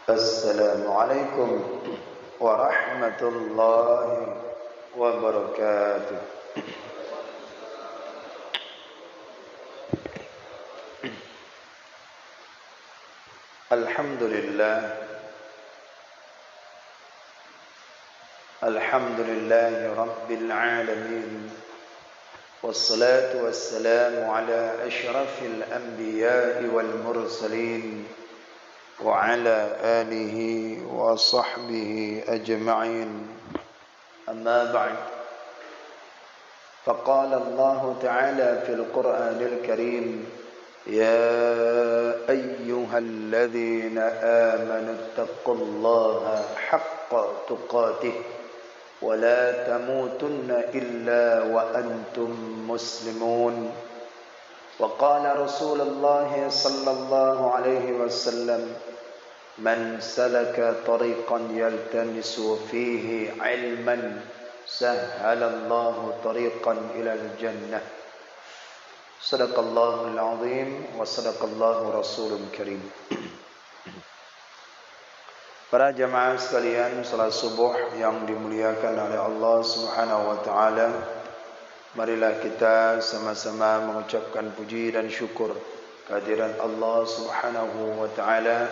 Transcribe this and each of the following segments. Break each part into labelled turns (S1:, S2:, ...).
S1: Assalamualaikum warahmatullahi wabarakatuh. Alhamdulillah, alhamdulillahi rabbil alamin. Wassalatu wassalamu ala asyrafil anbiya'i wal mursalin wa ala alihi wa sahbihi ajma'in. Amma ba'd. Faqala Allah Ta'ala fil Qur'anil Karim, ya ayyuhalladzina amanu taqullaha haqqa tuqatih wa la tamutunna illa wa antum muslimun. وقال رسول الله صلى الله عليه وسلم من سلك طريقا يلتمس فيه علما سهل الله طريقا إلى الجنة. صدق الله العظيم وصدق الله رسول الكريم. Para jamaah sekalian, salat subuh yang dimuliakan oleh Allah Subhanahu wa taala, marilah kita sama-sama mengucapkan puji dan syukur kehadiran Allah Subhanahu wa taala,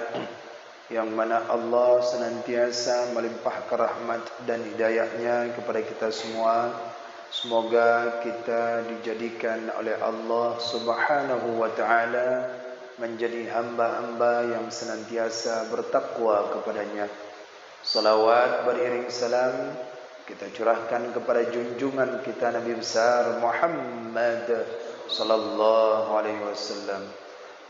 S1: yang mana Allah senantiasa melimpahkan rahmat dan hidayahnya kepada kita semua. Semoga kita dijadikan oleh Allah Subhanahu wa taala menjadi hamba-hamba yang senantiasa bertakwa kepadanya. Salawat beriring salam kita curahkan kepada junjungan kita Nabi besar Muhammad sallallahu alaihi wasallam,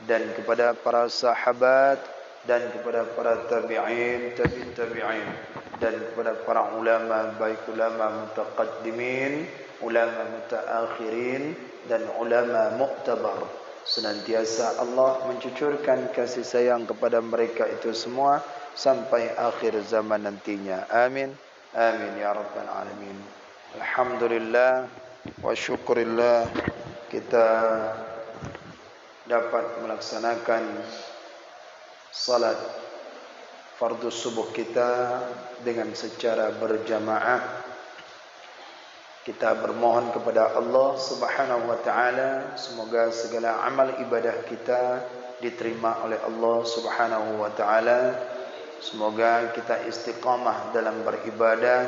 S1: dan kepada para sahabat, dan kepada para tabi'in, tabi'in, dan kepada para ulama, baik ulama mutaqaddimin, ulama mutaakhirin, dan ulama mu'tabar. Senantiasa Allah mencucurkan kasih sayang kepada mereka itu semua sampai akhir zaman nantinya. Amin. Amin ya rabbal alamin. Alhamdulillah wa syukurillah, kita dapat melaksanakan salat fardu subuh kita dengan secara berjamaah. Kita bermohon kepada Allah Subhanahu wa taala semoga segala amal ibadah kita diterima oleh Allah Subhanahu wa taala. Semoga kita istiqamah dalam beribadah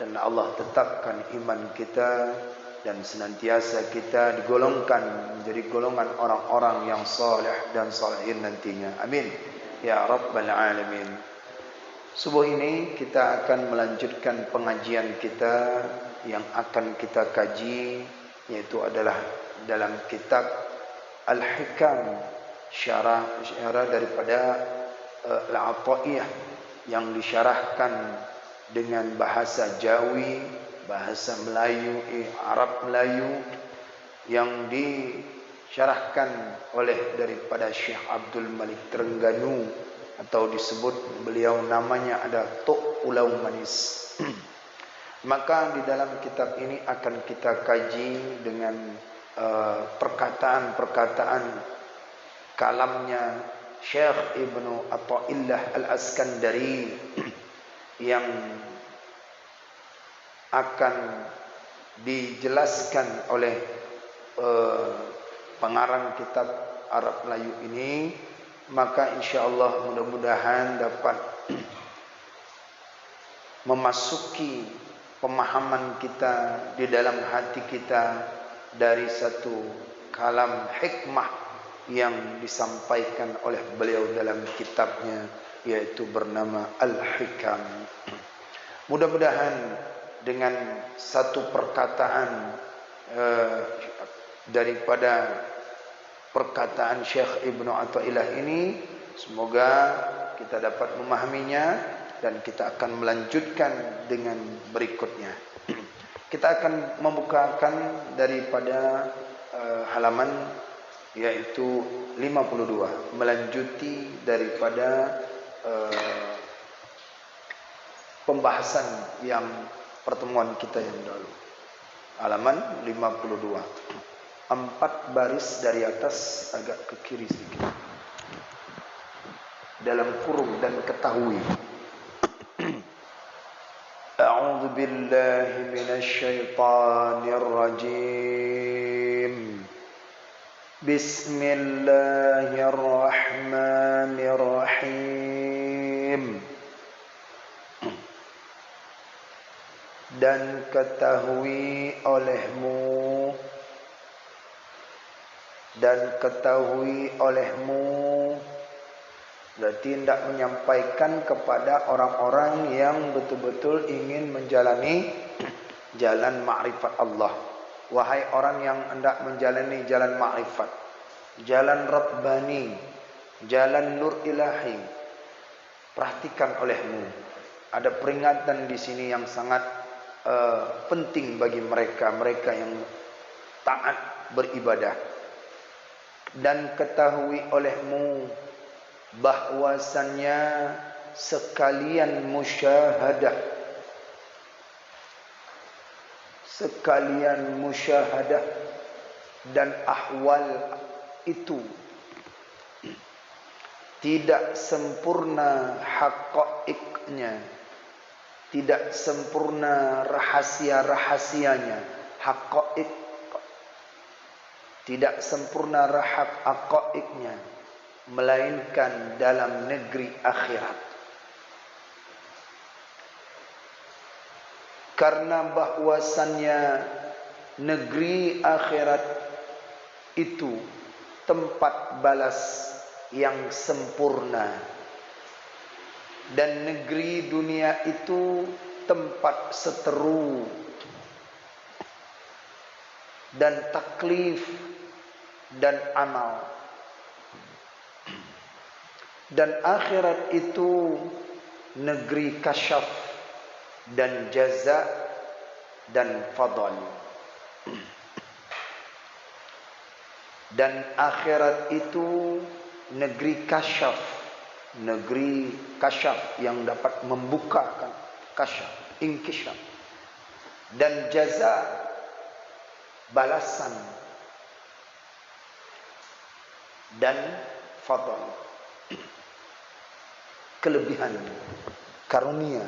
S1: dan Allah tetapkan iman kita, dan senantiasa kita digolongkan menjadi golongan orang-orang yang saleh dan salihin nantinya. Amin ya rabbal alamin. Subuh ini kita akan melanjutkan pengajian kita yang akan kita kaji, yaitu adalah dalam kitab Al-Hikam, syarah daripada Al-Ata'iyah, yang disyarahkan dengan bahasa Jawi, bahasa Melayu, Arab Melayu, yang disyarahkan oleh daripada Syekh Abdul Malik Terengganu, atau disebut beliau namanya ada Tok Pulau Manis. Maka di dalam kitab ini akan kita kaji dengan perkataan-perkataan kalamnya Syekh Ibnu Athaillah Al-Askandari yang akan dijelaskan oleh pengarang kitab Arab Melayu ini. Maka insyaAllah mudah-mudahan dapat memasuki pemahaman kita di dalam hati kita dari satu kalam hikmah yang disampaikan oleh beliau dalam kitabnya, yaitu bernama Al-Hikam. Mudah-mudahan dengan satu perkataan daripada perkataan Syekh Ibnu Athaillah ini, semoga kita dapat memahaminya, dan kita akan melanjutkan dengan berikutnya. Kita akan membukakan daripada halaman yaitu 52, melanjuti daripada pembahasan yang pertemuan kita yang dahulu. Halaman 52, 4 baris dari atas agak ke kiri sedikit. dalam kurung dan ketahui. A'udzu billahi minasy syaithanir rajim. Bismillahirrahmanirrahim. Dan ketahui olehmu berarti hendak menyampaikan kepada orang-orang yang betul-betul ingin menjalani jalan ma'rifat Allah. Wahai orang yang hendak menjalani jalan ma'rifat, jalan Rabbani, jalan Nur Ilahi, perhatikan olehmu. Ada peringatan di sini yang sangat penting bagi mereka yang taat beribadah. Dan ketahui olehmu bahwasannya sekalian musyahadah dan ahwal itu tidak sempurna haqaiqnya, tidak sempurna rahasia-rahasianya, haqaiq, tidak sempurna haqaiqnya, melainkan dalam negeri akhirat. Karena bahwasannya negeri akhirat itu tempat balas yang sempurna, dan negeri dunia itu tempat seteru dan taklif dan amal. Dan akhirat itu negeri kasyaf dan jaza dan fadl. Dan akhirat itu negeri kasyaf yang dapat membukakan kasyaf, inkishaf, dan jaza, balasan, dan fadl, kelebihan, karunia,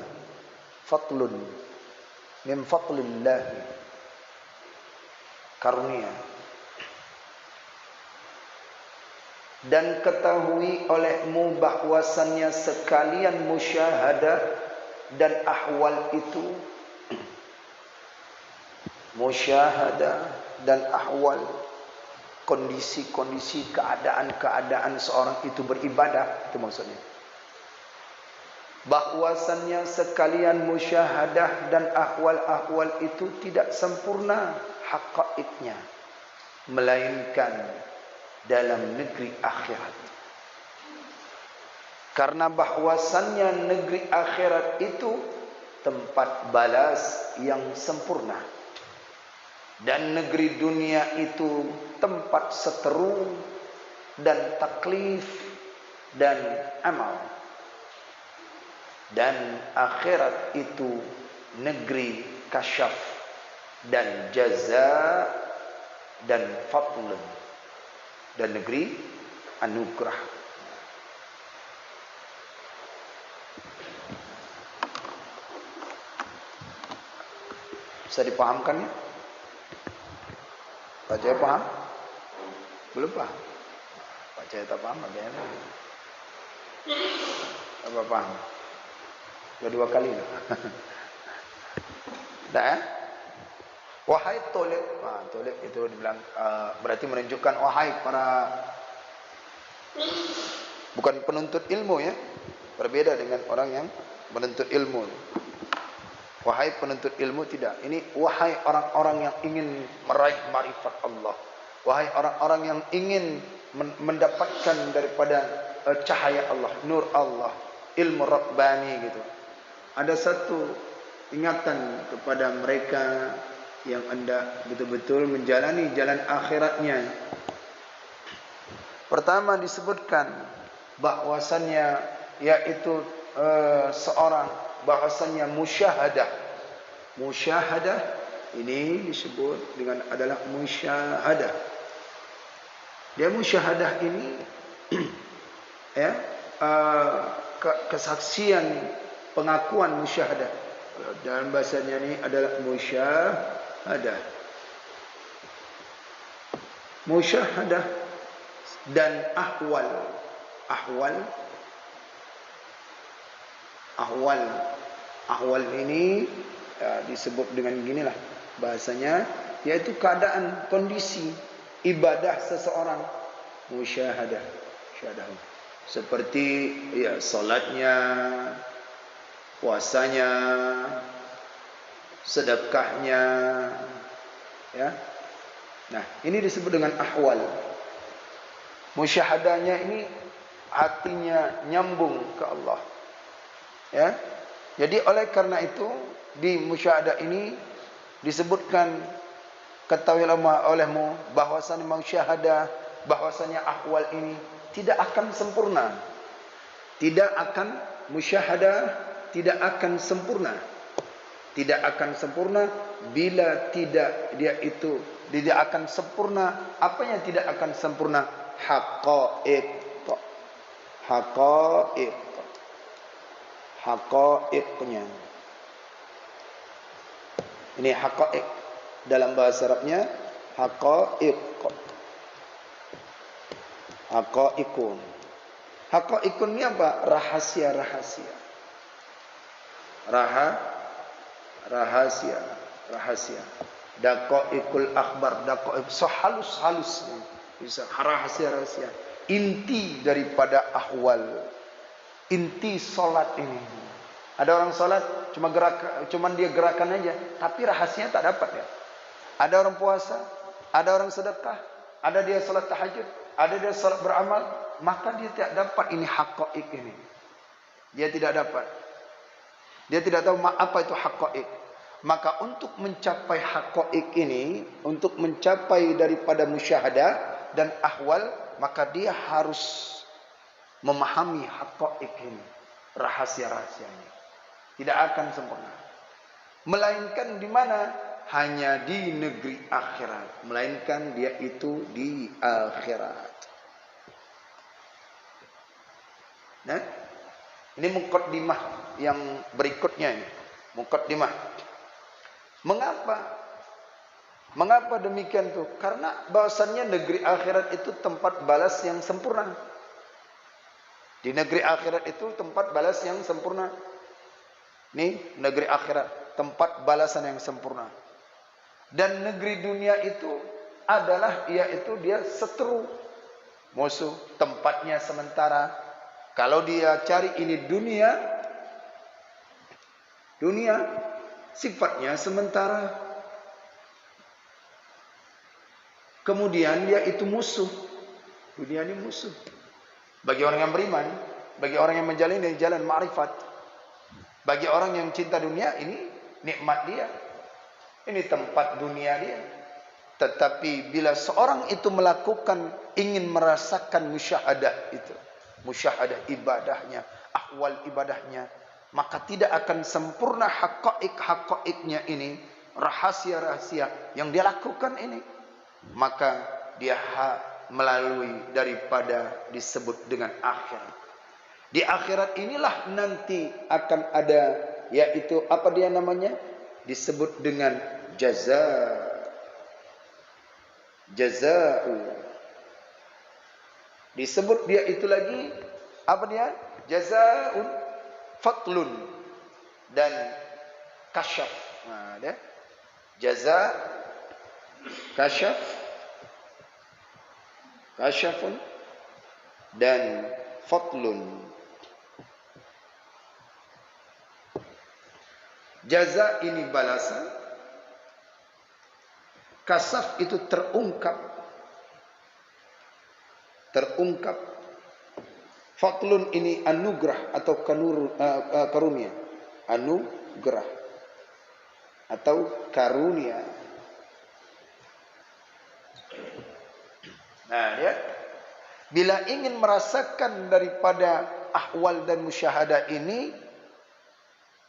S1: fadlun min fadlillah, karunia. Dan ketahui olehmu bahwasannya sekalian musyahadah dan ahwal itu, musyahadah dan ahwal, kondisi-kondisi, keadaan-keadaan seorang itu beribadah, itu maksudnya. Bahwasannya sekalian musyahadah dan ahwal-ahwal itu tidak sempurna haqaiqnya, melainkan dalam negeri akhirat. Karena bahwasannya negeri akhirat itu tempat balas yang sempurna, dan negeri dunia itu tempat seteru dan taklif dan amal. Dan akhirat itu negeri kasyaf dan jaza dan fadl, dan negeri anugerah. Bisa dipahamkan ya? Pak Jaya paham? Belum paham? Pak Jaya tak paham bagaimana? Apa paham? Dua kali lah. Dah? Wahai tolib, tolib itu dibilang berarti menunjukkan wahai para, bukan penuntut ilmu ya, berbeda dengan orang yang menuntut ilmu. Wahai penuntut ilmu tidak, ini wahai orang-orang yang ingin meraih marifat Allah, wahai orang-orang yang ingin mendapatkan daripada cahaya Allah, nur Allah, ilmu Rabbani gitu. Ada satu ingatan kepada mereka yang hendak betul-betul menjalani jalan akhiratnya. Pertama disebutkan bahwasannya yaitu seorang, bahwasannya musyahadah. Musyahadah ini disebut dengan adalah musyahadah. Dia musyahadah ini ya, kesaksian pengakuan musyahadah. Dalam bahasanya ini adalah musyahadah. Musyahadah dan ahwal. Ahwal ini disebut dengan ginilah bahasanya, yaitu keadaan, kondisi ibadah seseorang. Musyahadah. Seperti ya salatnya, puasanya, sedekahnya, ya. Nah, ini disebut dengan ahwal. Musyahadahnya ini hatinya nyambung ke Allah. Ya. Jadi oleh karena itu di musyahadah ini disebutkan, ketahuilah olehmu bahwasanya musyahadah, bahwasanya ahwal ini tidak akan sempurna. Tidak akan musyahadah tidak akan sempurna. Tidak akan sempurna bila tidak dia itu tidak akan sempurna. Apa yang tidak akan sempurna? Haqaiqnya. Ini haqaiq. Dalam bahasa Arabnya haqaiq. Haqaiqun. Haqaiqun ini apa? Rahasia-rahasia. Rahasia. Daqaiqul akhbar, daqaiq halus bisa rahasia. Inti daripada ahwal. Inti salat ini. Ada orang salat cuman dia gerakan aja, tapi rahasianya tak dapat ya. Ada orang puasa, ada orang sedekah, ada dia salat tahajud, ada dia salat beramal, maka dia tidak dapat ini haqaiq ini. Dia tidak dapat. Dia tidak tahu apa itu haqaiq. Maka untuk mencapai haqaiq ini, untuk mencapai daripada musyahadah dan ahwal, maka dia harus memahami haqaiq ini, rahasia-rahasianya. Tidak akan sempurna. Melainkan di mana? Hanya di negeri akhirat. Melainkan dia itu di akhirat. Nah, ini muqaddimah yang berikutnya ini. Muqaddimah. Mengapa demikian tuh? Karena bahwasannya negeri akhirat itu tempat balas yang sempurna. Di negeri akhirat itu tempat balas yang sempurna. Ini negeri akhirat, tempat balasan yang sempurna. Dan negeri dunia itu adalah yaitu dia seteru, musuh, tempatnya sementara. Kalau dia cari ini dunia sifatnya sementara. Kemudian dia itu musuh. Dunia ini musuh. Bagi orang yang beriman, bagi orang yang menjalani jalan ma'rifat, bagi orang yang cinta dunia, ini nikmat dia. Ini tempat dunia dia. Tetapi bila seorang itu melakukan, ingin merasakan musyahadah itu, musyahadah ibadahnya, ahwal ibadahnya, maka tidak akan sempurna haqaiq-haqaiqnya ini, rahasia-rahasia yang dia lakukan ini. Maka dia melalui daripada disebut dengan akhirat. Di akhirat inilah nanti akan ada, yaitu apa dia namanya? Disebut dengan jaza'u. Disebut dia itu lagi apa dia? Jaza'un, fatlun dan kasyaf. Nah, ada jaza', kasyafun dan fatlun. Jaza ini balasan, kasaf itu terungkap, fatlun ini anugerah atau karunia, anugerah atau karunia. Nah, ya, bila ingin merasakan daripada ahwal dan musyahadah ini,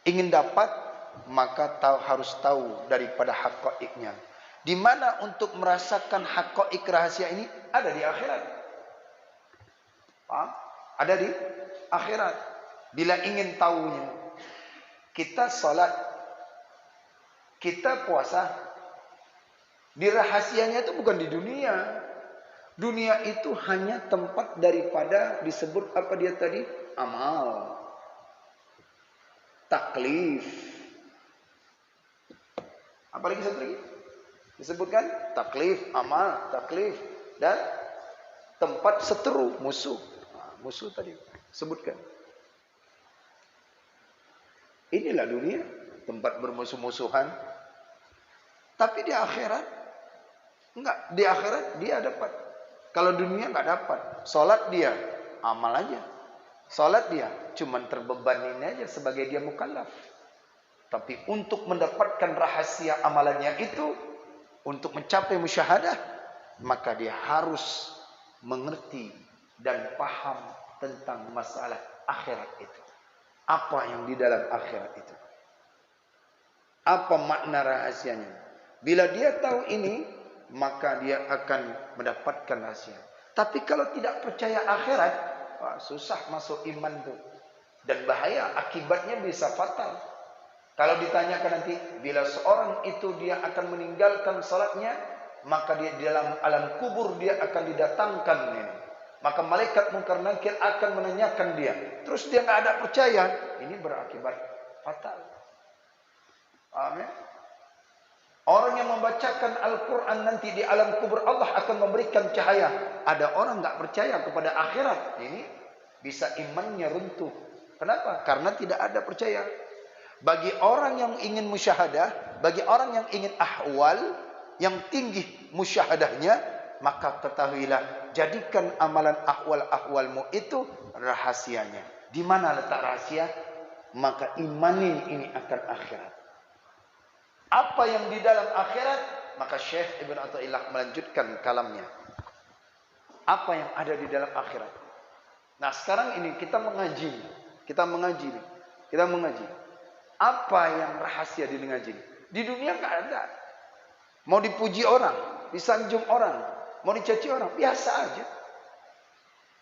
S1: ingin dapat, maka harus tahu daripada haqaiqnya. Di mana untuk merasakan haqaiq rahasia ini ada di akhirat. Paham? Ada di akhirat. Bila ingin tahunya, kita salat, kita puasa, di rahasianya itu bukan di dunia. Dunia itu hanya tempat daripada disebut apa dia tadi? Amal. Taklif. Apalagi satu lagi? Disebutkan taklif, amal, taklif, dan tempat seteru, musuh. Musuh tadi sebutkan. Inilah dunia, tempat bermusuh-musuhan. Tapi di akhirat enggak, di akhirat dia dapat. Kalau dunia enggak dapat. Salat dia amal aja. Salat dia cuman terbebanin aja sebagai dia mukallaf. Tapi untuk mendapatkan rahasia amalannya itu, untuk mencapai musyahadah, maka dia harus mengerti dan paham tentang masalah akhirat itu. Apa yang di dalam akhirat itu? Apa makna rahasianya? Bila dia tahu ini, maka dia akan mendapatkan rahasia. Tapi kalau tidak percaya akhirat, susah masuk iman itu. Dan bahaya, akibatnya bisa fatal. Kalau ditanyakan nanti, bila seorang itu dia akan meninggalkan salatnya, maka dia di dalam alam kubur dia akan didatangkan. Maka malaikat Munkar Nakir akan menanyakan dia. Terus dia nggak ada percaya, ini berakibat fatal. Paham ya? Orang yang membacakan Al-Quran nanti di alam kubur, Allah akan memberikan cahaya. Ada orang nggak percaya kepada akhirat, ini bisa imannya runtuh. Kenapa? Karena tidak ada percaya. Bagi orang yang ingin musyahadah, bagi orang yang ingin ahwal, yang tinggi musyahadahnya, maka ketahuilah, jadikan amalan ahwal-ahwalmu itu rahasianya. Di mana letak rahasia? Maka imanin ini akan akhirat. Apa yang di dalam akhirat? Maka Syekh Ibn Athaillah melanjutkan kalamnya. Apa yang ada di dalam akhirat? Nah sekarang ini kita mengaji. Kita mengaji. Apa yang rahasia di ngaji? Di dunia nggak ada. Mau dipuji orang, disanjung orang, mau dicaci orang, biasa aja.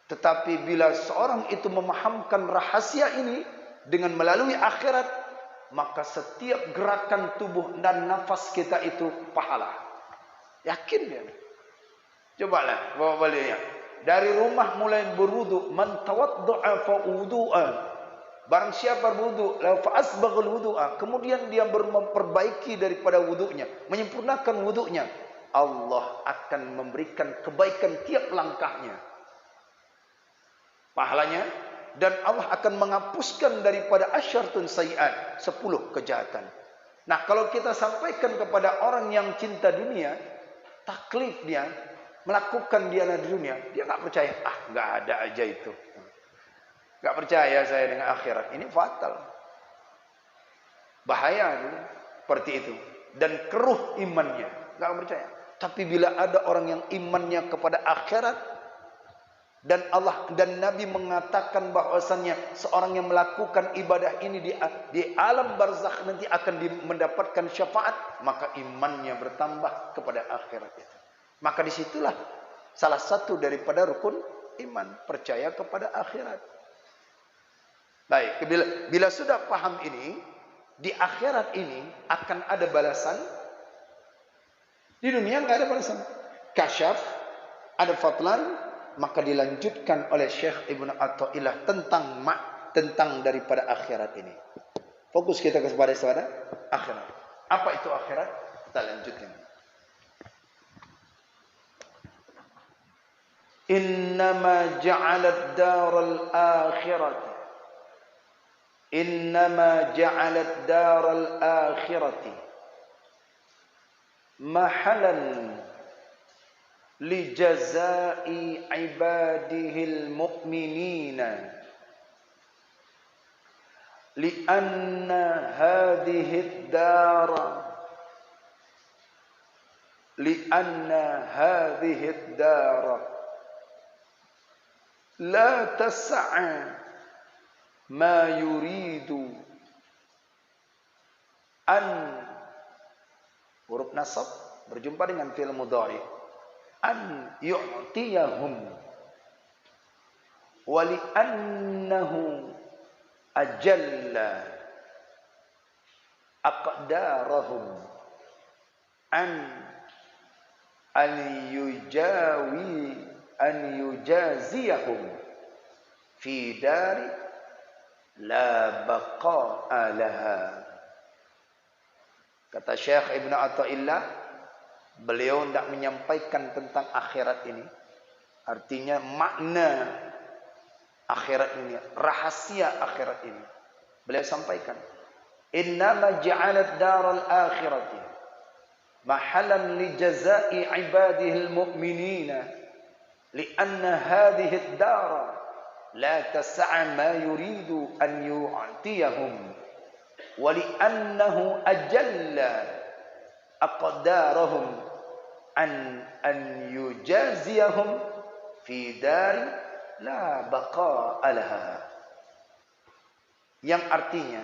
S1: Tetapi bila seorang itu memahamkan rahasia ini dengan melalui akhirat, maka setiap gerakan tubuh dan nafas kita itu pahala. Yakin dia. Cobalah bawa baliknya. Dari rumah mulai berwudu, man tawaddu'a fa wudu'a. Barang siapa berwudu, la fa asbaghul wudu'a, kemudian dia memperbaiki daripada wudunya, menyempurnakan wudunya, Allah akan memberikan kebaikan tiap langkahnya. Pahalanya, dan Allah akan menghapuskan daripada asyartun sayiat, 10 kejahatan. Nah, kalau kita sampaikan kepada orang yang cinta dunia, taklif dia, melakukan dia di dunia, dia nggak percaya. Nggak ada aja itu. Nggak percaya saya dengan akhirat. Ini fatal. Bahaya seperti itu. Dan keruh imannya. Nggak percaya. Tapi bila ada orang yang imannya kepada akhirat, dan Allah dan Nabi mengatakan bahwasannya seorang yang melakukan ibadah ini di alam barzakh nanti akan mendapatkan syafaat, maka imannya bertambah kepada akhirat itu. Maka disitulah salah satu daripada rukun iman, percaya kepada akhirat. Baik, bila sudah paham ini, di akhirat ini akan ada balasan. Di dunia nggak ada balasan. Kasyaf, ada fadlan, maka dilanjutkan oleh Syekh Ibn Athaillah tentang daripada akhirat ini. Fokus kita kepada akhirat. Apa itu akhirat? Kita lanjutkan. Innama ja'alat daral akhirati daral akhirati mahalan li jazai ibadihil mu'minina li anna hadhihi ad-dara la tas'a ma yuridu an, huruf nasab berjumpa dengan fi'il mudhari, an yu'tiyahum wa li'annahu ajalla aqdarahum an yujaziyahum fi dari la baqa'a laha. Kata Syekh Ibn Athaillah, beliau tidak menyampaikan tentang akhirat ini. Artinya makna akhirat ini, rahasia akhirat ini. Beliau sampaikan, innama ja'alat daral akhirati mahalan li jazai ibadihi al-mu'minina li'anna hadhihi ad-dara la tas'a ma yuridu an yu'tiyahum ولأنه أجل أقدارهم أن يجازيهم في دار لا بقاء لها. Yang artinya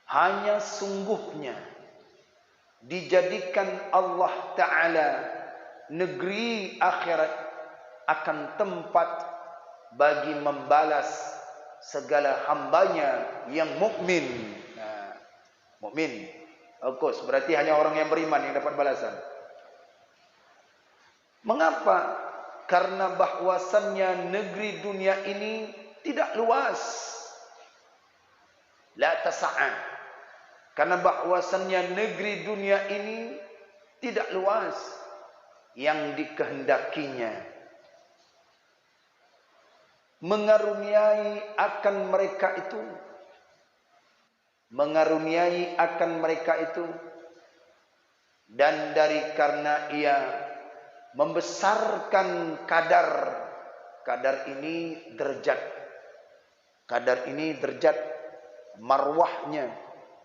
S1: hanya sungguhnya dijadikan Allah Ta'ala negeri akhirat akan tempat bagi membalas segala hambanya yang mukmin. Nah, mukmin, of course, berarti hanya orang yang beriman yang dapat balasan. Mengapa? Karena bahwasannya negeri dunia ini tidak luas. La tasa'an. Karena bahwasannya negeri dunia ini tidak luas. Yang dikehendakinya mengaruniai akan mereka itu, dan dari karena ia membesarkan kadar ini derajat marwahnya,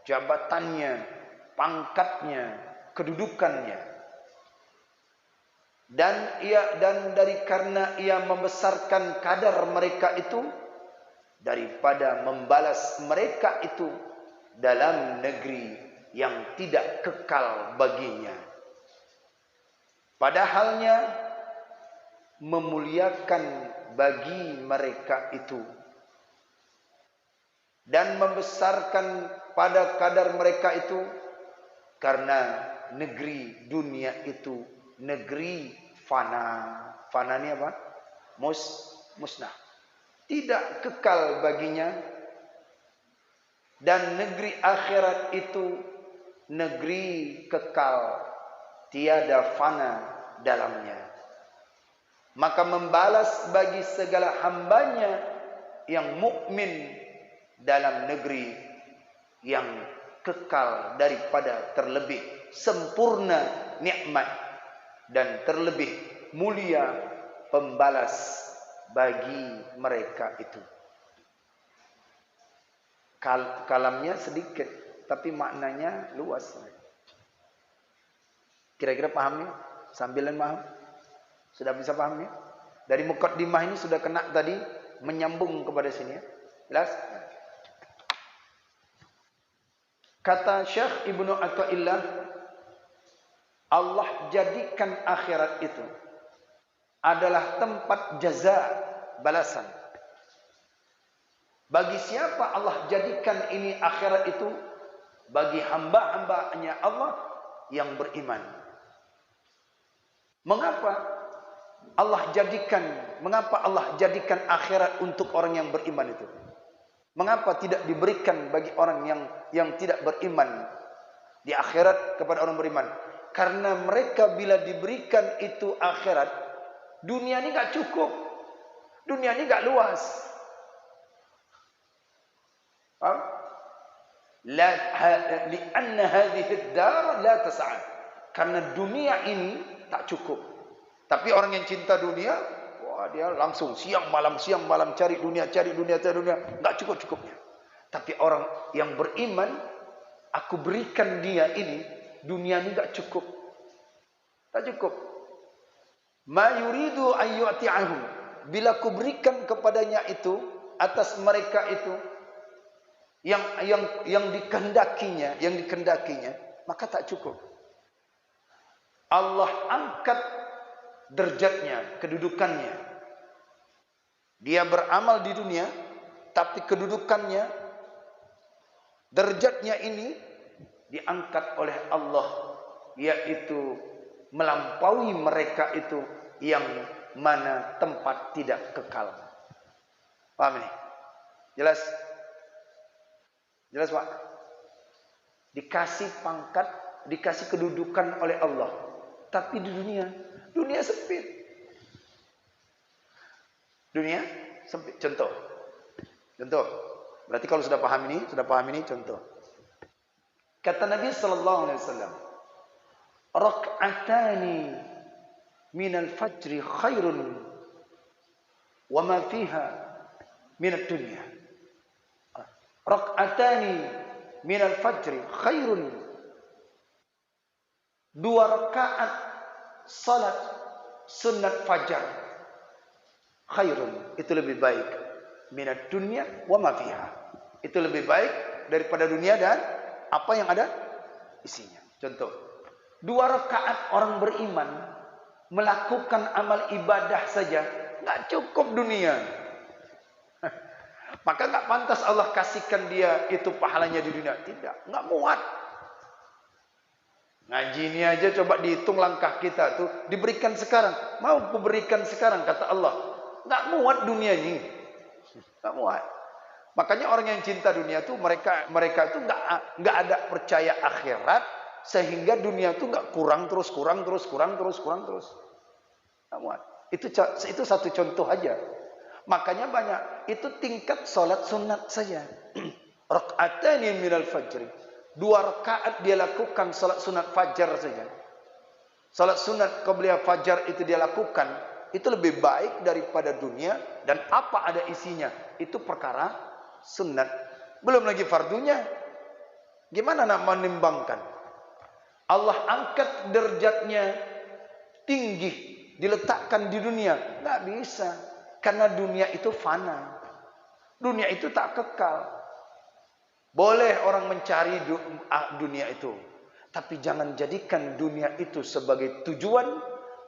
S1: jabatannya, pangkatnya, kedudukannya. Dan dari karena ia membesarkan kadar mereka itu daripada membalas mereka itu dalam negeri yang tidak kekal baginya. Padahalnya memuliakan bagi mereka itu dan membesarkan pada kadar mereka itu karena negeri dunia itu negeri fana. Fana ini apa? Musnah. Tidak kekal baginya. Dan negeri akhirat itu negeri kekal, tiada fana dalamnya. Maka membalas bagi segala hambanya yang mukmin dalam negeri yang kekal daripada terlebih sempurna nikmat dan terlebih mulia pembalas bagi mereka itu. Kalamnya sedikit tapi maknanya luas. Kira-kira paham ya? Sambilan paham? Sudah bisa paham ya? Dari mukaddimah ini sudah kena tadi, menyambung kepada sini ya. Jelas? Kata Syekh Ibnu Athaillah, Allah jadikan akhirat itu adalah tempat jaza, balasan. Bagi siapa Allah jadikan ini akhirat itu? Bagi hamba-hambanya Allah yang beriman. Mengapa Allah jadikan akhirat untuk orang yang beriman itu? Mengapa tidak diberikan bagi orang yang tidak beriman di akhirat kepada orang beriman? Karena mereka bila diberikan itu akhirat, dunia ini enggak cukup. Dunia ini enggak luas. Li'anna hadhihi ad-dar la tas'a. Karena dunia ini tak cukup. Tapi orang yang cinta dunia, wah dia langsung siang malam cari dunia, enggak cukup-cukupnya. Tapi orang yang beriman, aku berikan dia ini, dunia ini enggak cukup. Tak cukup. Ma yuridu ayyati'ahu. Bila aku berikan kepadanya itu, atas mereka itu yang dikehendakinya, maka tak cukup. Allah angkat derajatnya, kedudukannya. Dia beramal di dunia, tapi kedudukannya, derajatnya ini diangkat oleh Allah, yaitu melampaui mereka itu yang mana tempat tidak kekal. Paham ini? Jelas? Jelas Pak? Dikasih pangkat, dikasih kedudukan oleh Allah, tapi di dunia sempit. Dunia sempit. Contoh. Berarti kalau sudah paham ini contoh. Kata Nabi sallallahu alaihi wasallam, "Rak'atani min al-fajr khairun wa ma fiha min ad-dunya." Rak'atani min al-fajr khairun. 2 rakaat salat sunat fajar khairun, itu lebih baik, minat dunia wa ma fiha, itu lebih baik daripada dunia dan apa yang ada isinya. Contoh, 2 rakaat orang beriman melakukan amal ibadah saja nggak cukup dunia. Maka nggak pantas Allah kasihkan dia itu pahalanya di dunia. Tidak, nggak muat. Ngaji ini aja coba dihitung langkah kita tuh, diberikan sekarang, mau kuberikan sekarang kata Allah. Nggak muat dunia ini, nggak muat. Makanya orang yang cinta dunia tuh mereka tuh nggak ada percaya akhirat, sehingga dunia tuh nggak kurang terus. Nggak muat. Itu satu contoh aja. Makanya banyak itu tingkat sholat sunat saja. Rak'atani minal fajri, 2 rakaat dia lakukan sholat sunat fajar saja. Sholat sunat qabliyah fajar itu dia lakukan, itu lebih baik daripada dunia dan apa ada isinya. Itu perkara sunat. Belum lagi fardunya. Gimana nak menimbangkan? Allah angkat derajatnya tinggi, diletakkan di dunia. Nggak bisa. Karena dunia itu fana. Dunia itu tak kekal. Boleh orang mencari dunia itu. Tapi jangan jadikan dunia itu sebagai tujuan.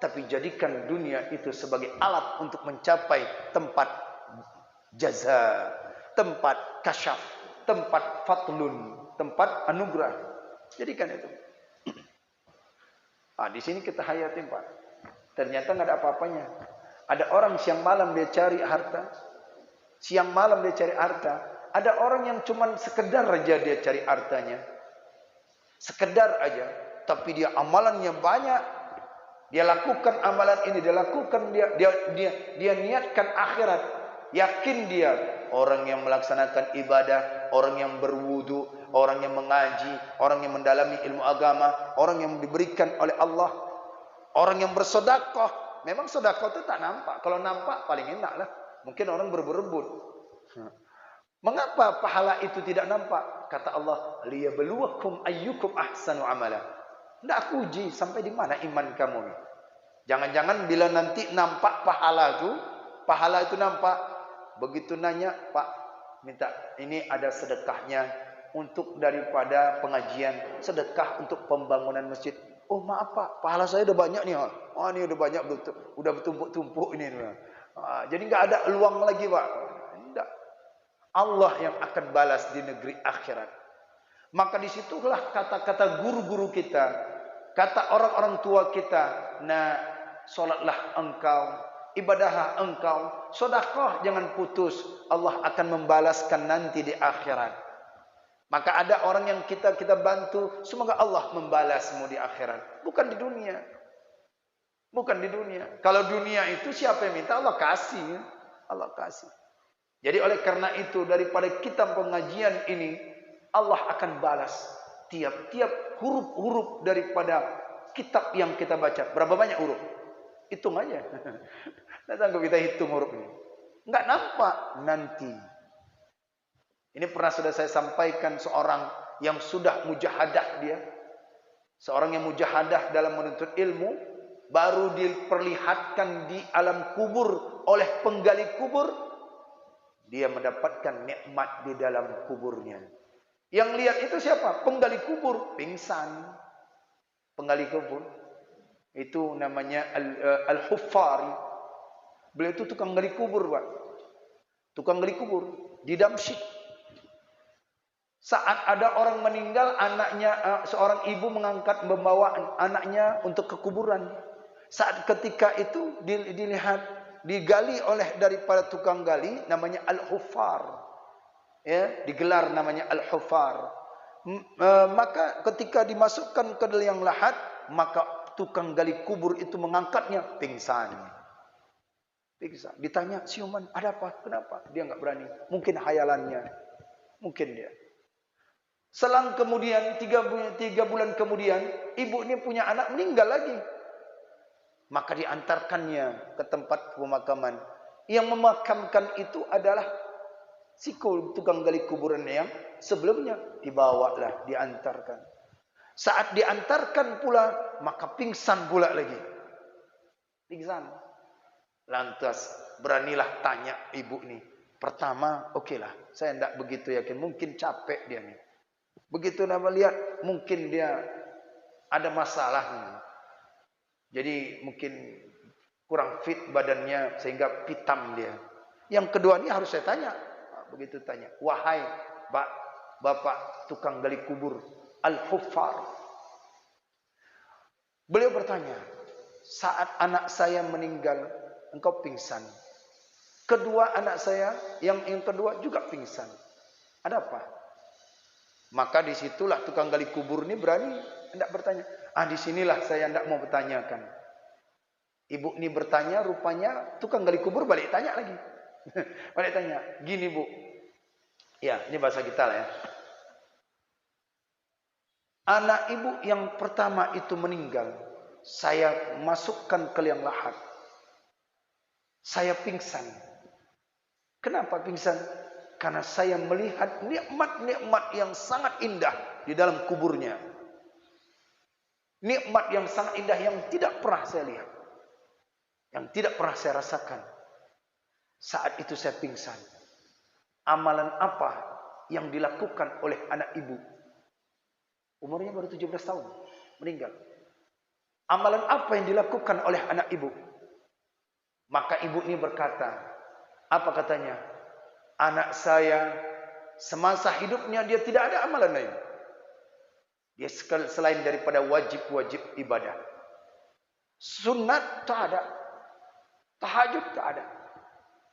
S1: Tapi jadikan dunia itu sebagai alat untuk mencapai tempat jaza, tempat kasyaf, tempat fatlun, tempat anugerah. Jadikan itu. Di sini kita hayatin Pak. Ternyata nggak ada apa-apanya. Ada orang siang malam dia cari harta. Siang malam dia cari harta. Ada orang yang cuman sekedar aja dia cari hartanya. Sekedar aja. Tapi dia amalannya banyak. Dia lakukan amalan ini, dia niatkan akhirat. Yakin dia orang yang melaksanakan ibadah, orang yang berwudu, orang yang mengaji, orang yang mendalami ilmu agama, orang yang diberikan oleh Allah, orang yang bersedekah. Memang sedekah itu tak nampak. Kalau nampak paling enak lah. Mungkin orang berebut. Mengapa pahala itu tidak nampak? Kata Allah, liyabluwakum ayyukum ahsanu amala. Tidak aku uji sampai di mana iman kamu. Jangan-jangan bila nanti nampak pahala itu nampak. Begitu nanya, Pak, minta ini ada sedekahnya untuk daripada pengajian, sedekah untuk pembangunan masjid. Oh maaf Pak, pahala saya udah banyak nih. Ini udah banyak, udah bertumpuk-tumpuk ini. Jadi nggak ada luang lagi Pak. Tidak. Allah yang akan balas di negeri akhirat. Maka disitulah kata-kata guru-guru kita, kata orang-orang tua kita. Nah, solatlah engkau, ibadahlah engkau, sedekah jangan putus. Allah akan membalaskan nanti di akhirat. Maka ada orang yang kita bantu, semoga Allah membalasmu di akhirat. Bukan di dunia. Bukan di dunia. Kalau dunia itu siapa yang minta? Allah kasih. Allah kasih. Jadi oleh karena itu, daripada kitab pengajian ini, Allah akan balas tiap-tiap huruf-huruf daripada kitab yang kita baca. Berapa banyak huruf? Hitung aja. Tidak sanggup kita hitung huruf ini. Enggak nampak nanti. Ini pernah sudah saya sampaikan, seorang yang sudah mujahadah dia. Seorang yang mujahadah dalam menuntut ilmu, baru diperlihatkan di alam kubur oleh penggali kubur. Dia mendapatkan nikmat di dalam kuburnya. Yang lihat itu siapa? Penggali kubur. Pingsan. Penggali kubur. Itu namanya Al-Huffari. Beliau itu tukang gali kubur Pak. tukang gali kubur di Damsyik. Saat ada orang meninggal, anaknya, seorang ibu membawa anaknya untuk ke kuburan. Saat ketika itu dilihat, digali oleh daripada tukang gali, namanya Al-Huffar. Ya, digelar namanya Al-Huffar. Maka ketika dimasukkan ke liang lahat, maka tukang gali kubur itu mengangkatnya, pingsan. Pingsan. Ditanya, siuman, ada apa? Kenapa? Dia enggak berani. Mungkin hayalannya. Mungkin dia. Selang kemudian, 3 bulan kemudian, ibu ini punya anak meninggal lagi. Maka diantarkannya ke tempat pemakaman. Yang memakamkan itu adalah si tukang gali kuburan yang sebelumnya. Dibawalah, diantarkan. Saat diantarkan pula, maka pingsan pula lagi. Pingsan. Lantas beranilah tanya ibu ini. Pertama, okelah, saya tidak begitu yakin. Mungkin capek dia nih. Begitu nama lihat, mungkin dia ada masalah. Jadi mungkin kurang fit badannya sehingga pitam dia. Yang kedua ini harus saya tanya. Begitu tanya, wahai bapak tukang gali kubur Al-Huffar. Beliau bertanya, saat anak saya meninggal, engkau pingsan. Kedua anak saya, yang kedua juga pingsan. Ada apa? Maka disitulah tukang gali kubur ini berani hendak bertanya. Disinilah saya hendak mau bertanyakan. Ibu ini bertanya, rupanya tukang gali kubur balik tanya lagi. Balik tanya, gini bu. Ya, ini bahasa kita lah ya. Anak ibu yang pertama itu meninggal. Saya masukkan ke liang lahat. Saya pingsan. Kenapa pingsan? Karena saya melihat nikmat-nikmat yang sangat indah di dalam kuburnya. Nikmat yang sangat indah yang tidak pernah saya lihat. Yang tidak pernah saya rasakan. Saat itu saya pingsan. Amalan apa yang dilakukan oleh anak ibu? Umurnya baru 17 tahun. Meninggal. Amalan apa yang dilakukan oleh anak ibu? Maka ibu ini berkata, apa katanya? Anak saya semasa hidupnya dia tidak ada amalan lain. Dia selain daripada wajib-wajib ibadah. Sunat tak ada. Tahajud tak ada.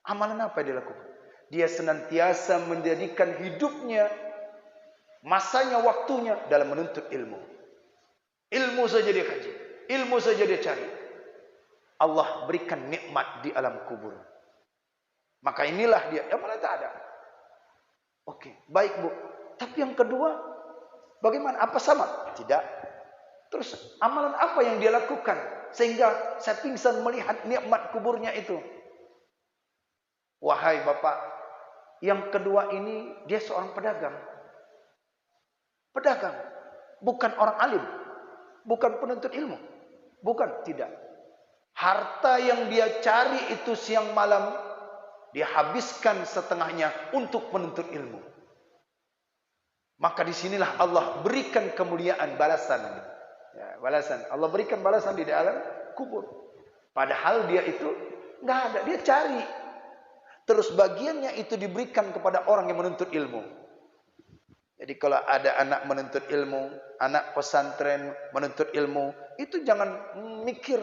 S1: Amalan apa yang dilakukan? Dia senantiasa menjadikan hidupnya, masanya, waktunya dalam menuntut ilmu. Ilmu saja dia kaji. Ilmu saja dia cari. Allah berikan nikmat di alam kubur. Maka inilah dia. Yang mana tak ada. Oke, baik bu. Tapi yang kedua, bagaimana? Apa sama? Tidak. Terus amalan apa yang dia lakukan sehingga saya pingsan melihat nikmat kuburnya itu? Wahai bapak, yang kedua ini dia seorang pedagang. Pedagang, bukan orang alim, bukan penuntut ilmu, bukan, tidak. Harta yang dia cari itu siang malam dia habiskan setengahnya untuk menuntut ilmu. Maka disinilah Allah berikan kemuliaan balasan. Ya, balasan. Allah berikan balasan di dalam kubur. Padahal dia itu nggak ada, dia cari. Terus bagiannya itu diberikan kepada orang yang menuntut ilmu. Jadi kalau ada anak menuntut ilmu, anak pesantren menuntut ilmu, itu jangan mikir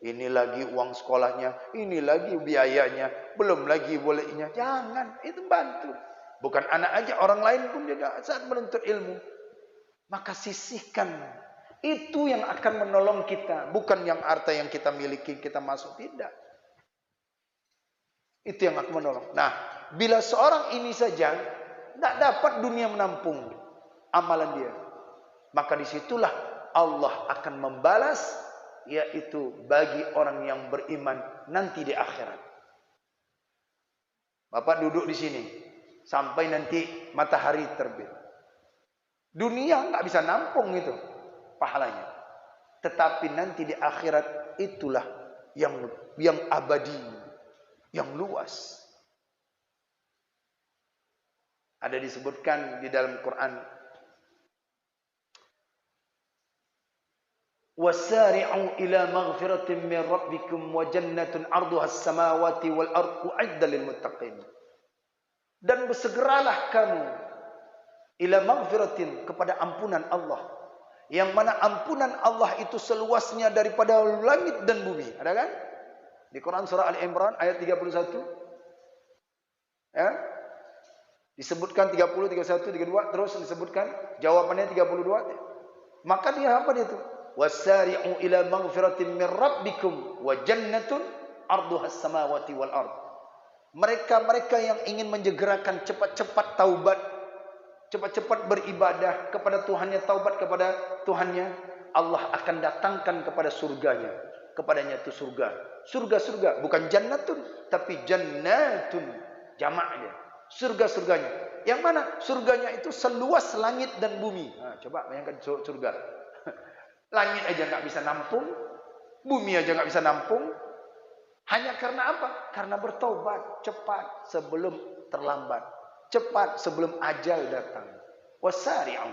S1: ini lagi uang sekolahnya, ini lagi biayanya, belum lagi bolehnya. Jangan, itu bantu. Bukan anak aja, orang lain pun juga saat menuntut ilmu. Maka sisihkan. Itu yang akan menolong kita. Bukan yang harta yang kita miliki, kita masuk. Tidak. Itu yang akan menolong. Nah, bila seorang ini saja tidak dapat dunia menampung amalan dia, maka disitulah Allah akan membalas, yaitu bagi orang yang beriman nanti di akhirat. Bapak duduk di sini sampai nanti matahari terbit. Dunia nggak bisa nampung itu pahalanya. Tetapi nanti di akhirat itulah yang abadi, yang luas. Ada disebutkan di dalam Quran, wasari'u ila maghfiratin min rabbikum wa jannatun 'arduha as-samawati wal ardu 'iddat lil muttaqin. dan bersegeralah kamu ila maghfiratin, kepada ampunan Allah, yang mana ampunan Allah itu seluasnya daripada langit dan bumi. Ada kan? Di Quran surah Al-Imran ayat 31. Ya. Disebutkan 30, 31, 32, terus disebutkan jawabannya 32. Maka dia apa dia itu? Wasari'u ila maghfiratin min rabbikum wa jannatun arduhas samawati wal ard. Mereka-mereka yang ingin menjegerakan cepat-cepat taubat, cepat-cepat beribadah kepada Tuhannya, taubat kepada Tuhannya, Allah akan datangkan kepada surganya. Kepadanya itu surga. Surga-surga, bukan jannatun, tapi jannatun, jamaknya. Surga-surganya. Yang mana? Surganya itu seluas langit dan bumi. Nah, coba bayangkan surga. Langit aja nggak bisa nampung, bumi aja nggak bisa nampung. Hanya karena apa? Karena bertobat cepat sebelum terlambat, cepat sebelum ajal datang. Wasari'u.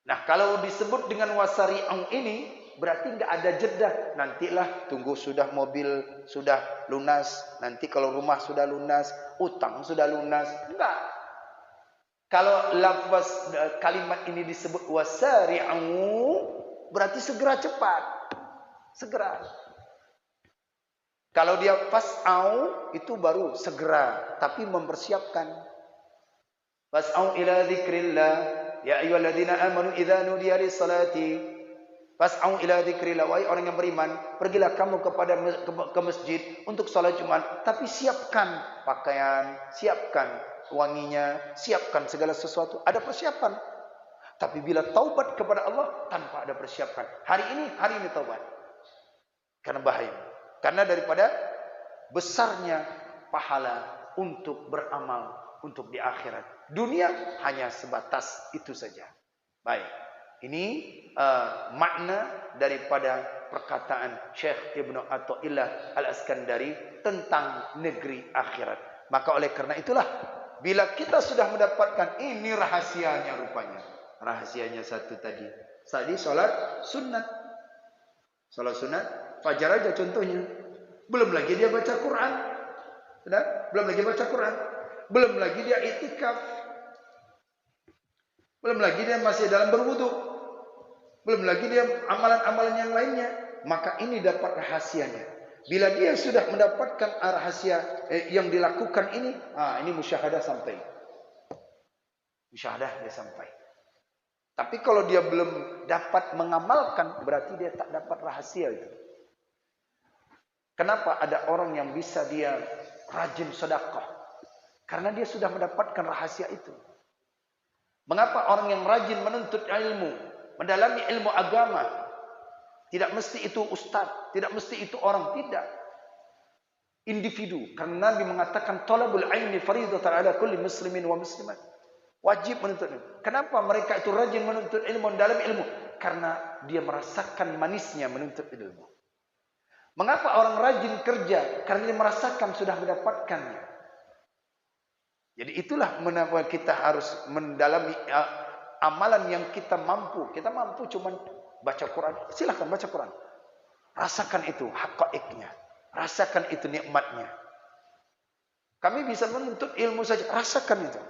S1: Nah, kalau disebut dengan wasari'u ini berarti nggak ada jeda. Nantilah, tunggu sudah mobil sudah lunas, nanti kalau rumah sudah lunas, utang sudah lunas. Enggak. Kalau lafaz kalimat ini disebut wasari'u, berarti segera cepat. Segera. Kalau dia fas'au, itu baru segera, tapi mempersiapkan. Fas'au ila dzikrillah, ya ayyuhalladzina amanu idza nudiya lis-salati fas'au ila dzikrillah. Wahai orang yang beriman, pergilah kamu ke masjid untuk salat Jumat, tapi siapkan pakaian, siapkan wanginya, siapkan segala sesuatu, ada persiapan. Tapi bila taubat kepada Allah tanpa ada persiapan, hari ini taubat. Karena bahaya. Karena daripada besarnya pahala untuk beramal untuk di akhirat. Dunia hanya sebatas itu saja. Baik. Ini makna daripada perkataan Syekh Ibnu Athaillah Al-Iskandari tentang negeri akhirat. Maka oleh karena itulah, bila kita sudah mendapatkan ini rahasianya rupanya. Rahasianya satu tadi. Tadi solat sunat. Solat sunat, fajar aja contohnya. Belum lagi dia baca Quran. Belum lagi baca Quran. Belum lagi dia iktikaf. Belum lagi dia masih dalam berwudu. Belum lagi dia amalan-amalan yang lainnya. Maka ini dapat rahasianya. Bila dia sudah mendapatkan rahasia yang dilakukan ini musyahadah sampai. Musyahadah dia sampai. Tapi kalau dia belum dapat mengamalkan, berarti dia tak dapat rahasia itu. Kenapa ada orang yang bisa dia rajin sedekah? Karena dia sudah mendapatkan rahasia itu. Mengapa orang yang rajin menuntut ilmu, mendalami ilmu agama, tidak mesti itu ustaz, tidak mesti itu orang, tidak. Individu. Karena Nabi mengatakan talabul ilmi fardhatun ala kulli muslimin wa muslimat. Wajib menuntut ilmu. Kenapa mereka itu rajin menuntut ilmu, mendalami ilmu? Karena dia merasakan manisnya menuntut ilmu. Mengapa orang rajin kerja? Karena dia merasakan sudah mendapatkannya. Jadi itulah mengapa kita harus mendalami amalan yang kita mampu. Kita mampu cuma baca Quran. Silakan baca Quran. Rasakan itu haqaiqnya. Rasakan itu nikmatnya. Kami bisa menuntut ilmu saja. Rasakan itu.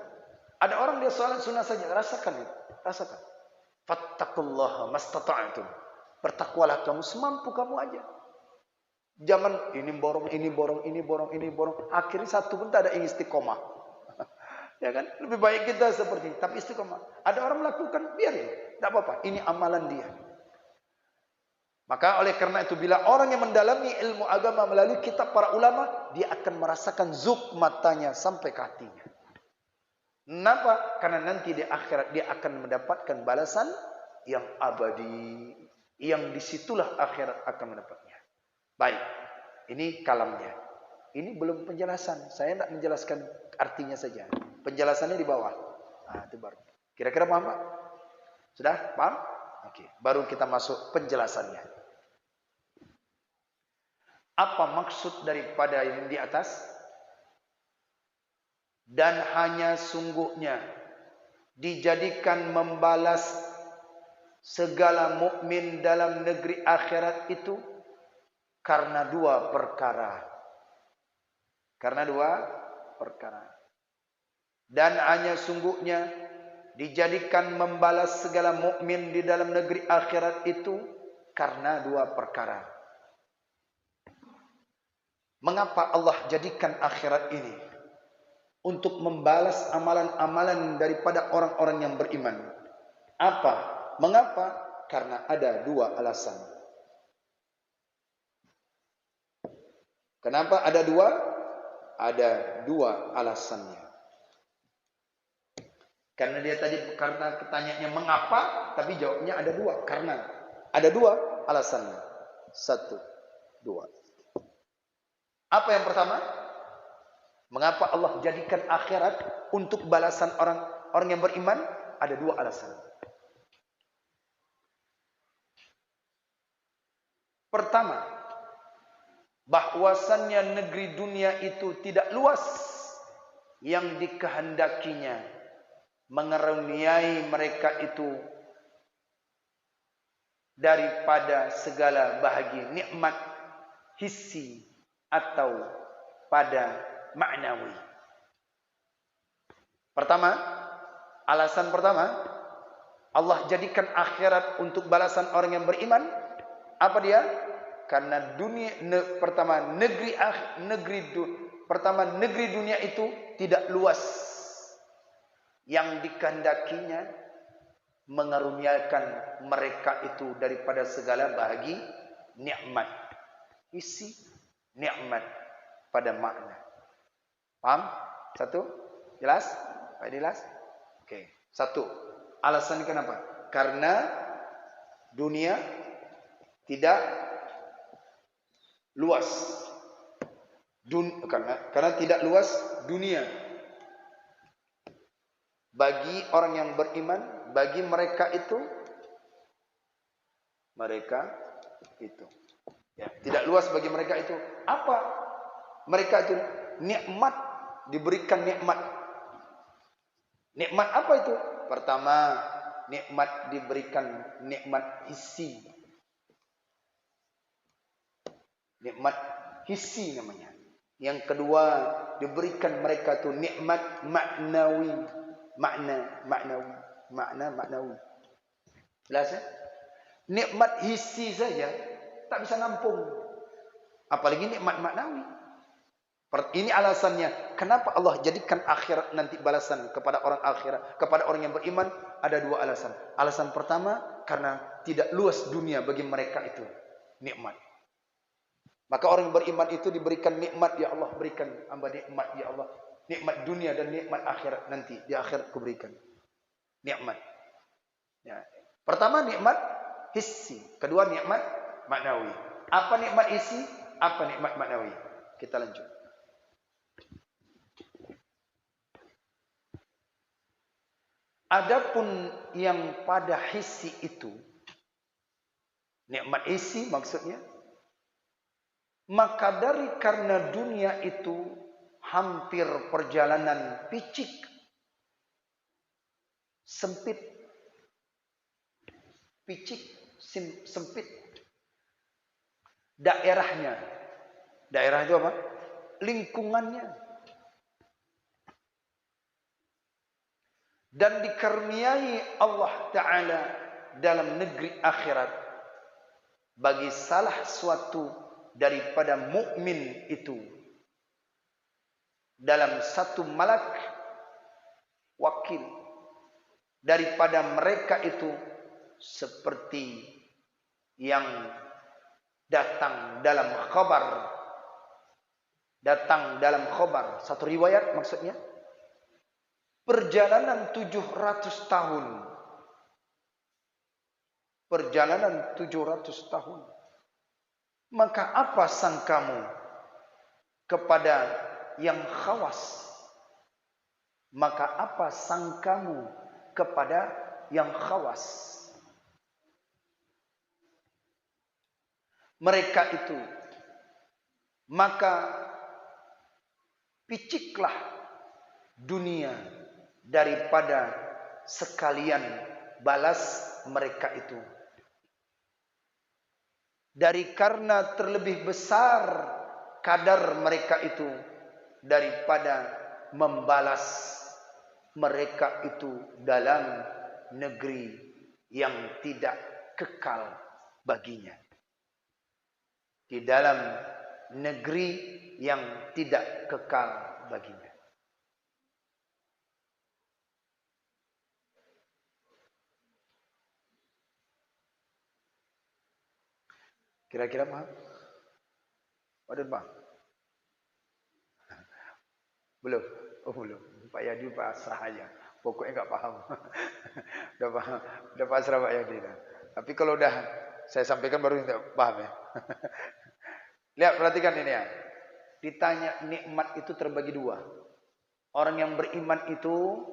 S1: Ada orang dia salat sunnah saja. Rasakan itu. Rasakan. Fattaqullaha mastata'tum. Bertakwalah kamu semampu kamu aja. Jangan ini borong, ini borong, ini borong, ini borong. Akhirnya satu pun tak ada yang istiqomah. Ya kan? Lebih baik kita seperti ini. Tapi istiqomah. Ada orang melakukan, biarin. Tak apa-apa. Ini amalan dia. Maka oleh karena itu, bila orang yang mendalami ilmu agama melalui kitab para ulama, dia akan merasakan zuk matanya sampai ke hatinya. Kenapa? Karena nanti di akhirat dia akan mendapatkan balasan yang abadi. Yang disitulah akhirat akan mendapatnya. Baik, ini kalamnya. Ini belum penjelasan. Saya tidak menjelaskan artinya saja. Penjelasannya di bawah. Nah, itu baru. Kira-kira paham Pak? Sudah? Paham? Oke. Baru kita masuk penjelasannya. Apa maksud daripada yang di atas? Dan hanya sungguhnya dijadikan membalas segala mukmin dalam negeri akhirat itu karena dua perkara. Karena dua perkara. Dan hanya sungguhnya dijadikan membalas segala mukmin di dalam negeri akhirat itu karena dua perkara. Mengapa Allah jadikan akhirat ini? Untuk membalas amalan-amalan daripada orang-orang yang beriman. Apa? Mengapa? Karena ada dua alasan. Kenapa ada dua? Ada dua alasannya. Karena dia tadi karena pertanyaannya mengapa, tapi jawabnya ada dua. Karena ada dua alasannya. Satu, dua. Apa yang pertama? Mengapa Allah jadikan akhirat untuk balasan orang yang beriman? Ada dua alasan. Pertama, bahwasannya negeri dunia itu tidak luas yang dikehendakinya mengaruniai mereka itu daripada segala bahagia nikmat hissi atau pada maknawi. Pertama, alasan pertama, Allah jadikan akhirat untuk balasan orang yang beriman. Apa dia? Karena dunia pertama negeri dunia itu tidak luas yang dikehendakinya mengaruniakan mereka itu daripada segala bahagia nikmat isi nikmat pada makna. Paham? Satu? Jelas? Pak jelas? Oke. Satu. Alasan kenapa? Karena dunia tidak luas. Karena tidak luas dunia. Bagi orang yang beriman, bagi mereka itu ya, tidak luas bagi mereka itu. Apa mereka itu? Nikmat, diberikan nikmat. Nikmat apa itu? Pertama, nikmat diberikan nikmat hissi. Nikmat hissi namanya. Yang kedua, diberikan mereka itu nikmat maknawi. Makna maknawi. Jelas ya? Nikmat hissi saja tak bisa nampung. Apalagi nikmat maknawi. Ini alasannya kenapa Allah jadikan akhirat nanti balasan kepada orang akhirat, kepada orang yang beriman. Ada dua alasan. Alasan pertama, karena tidak luas dunia bagi mereka itu nikmat. Maka orang yang beriman itu diberikan nikmat, ya Allah berikan hamba nikmat, ya Allah. Nikmat dunia dan nikmat akhirat nanti di akhirat kuberikan nikmat. Ya. Pertama nikmat hissi, kedua nikmat maknawi. Apa nikmat hissi? Apa nikmat maknawi? Kita lanjut. Adapun yang pada hissi itu, nikmat hissi maksudnya, maka karena dunia itu hampir perjalanan picik, sempit, sempit. Daerahnya, daerah itu apa? Lingkungannya. Dan dikaruniai Allah Ta'ala dalam negeri akhirat bagi salah suatu daripada mukmin itu dalam satu malak wakil daripada mereka itu seperti yang datang dalam khabar satu riwayat maksudnya perjalanan 700 tahun. Perjalanan 700 tahun. Maka apa sangkamu kepada yang khawas? Maka apa sangkamu kepada yang khawas? Mereka itu, maka piciklah dunia daripada sekalian balas mereka itu. Dari karena terlebih besar kadar mereka itu daripada membalas mereka itu dalam negeri yang tidak kekal baginya. Di dalam negeri yang tidak kekal baginya. Kira-kira paham? Waduh bang? Belum? Oh belum. Pak Yadi pasrah aja. Pokoknya nggak paham. Udah pasrah Pak Yadi. Tapi kalau udah saya sampaikan baru tidak paham ya. Lihat, perhatikan ini ya. Ditanya nikmat itu terbagi dua. Orang yang beriman itu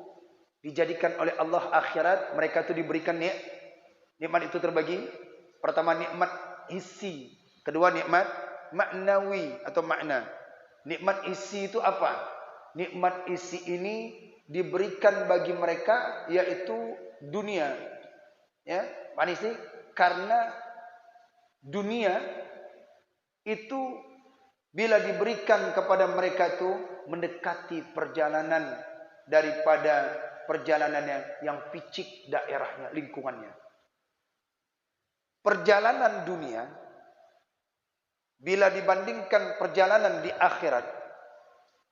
S1: dijadikan oleh Allah akhirat, mereka itu diberikan nikmat itu terbagi. Pertama nikmat hissi, kedua nikmat maknawi atau makna. Nikmat isi itu apa? Nikmat isi ini diberikan bagi mereka yaitu dunia. Ya, manis sih karena dunia itu bila diberikan kepada mereka itu mendekati perjalanan daripada perjalanan yang picik daerahnya, lingkungannya. Perjalanan dunia bila dibandingkan perjalanan di akhirat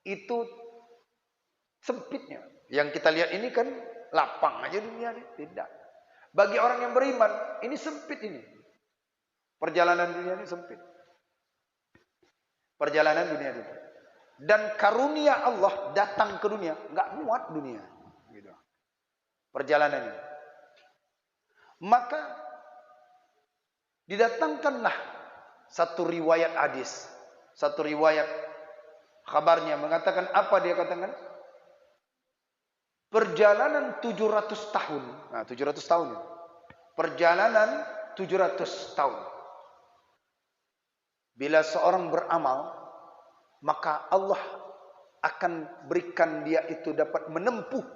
S1: itu sempitnya. Yang kita lihat ini kan lapang aja dunia ini. Tidak. Bagi orang yang beriman ini sempit ini. Perjalanan dunia ini sempit. Perjalanan dunia itu. Dan karunia Allah datang ke dunia, nggak muat dunia. Gitu. Perjalanan ini. Maka didatangkanlah satu riwayat hadis, satu riwayat kabarnya mengatakan apa dia katakan? Perjalanan 700 tahun. Nah, 700 tahun. Perjalanan 700 tahun. Bila seorang beramal, maka Allah akan berikan dia itu dapat menempuh.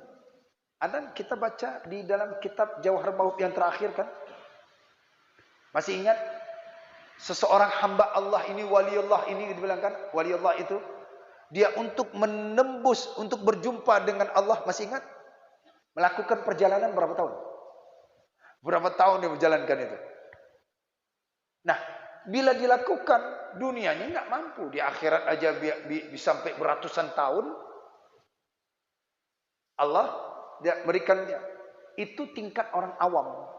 S1: Ada kita baca di dalam kitab Jawahar Maut yang terakhir kan? Masih ingat? Seseorang hamba Allah ini, waliullah ini dibilangkan, waliullah itu dia untuk menembus, untuk berjumpa dengan Allah, masih ingat? Melakukan perjalanan berapa tahun? Berapa tahun dia menjalankan itu? Nah, bila dilakukan, dunianya nggak mampu. Di akhirat aja bisa sampai beratusan tahun. Allah dia berikan dia. Itu tingkat orang awam.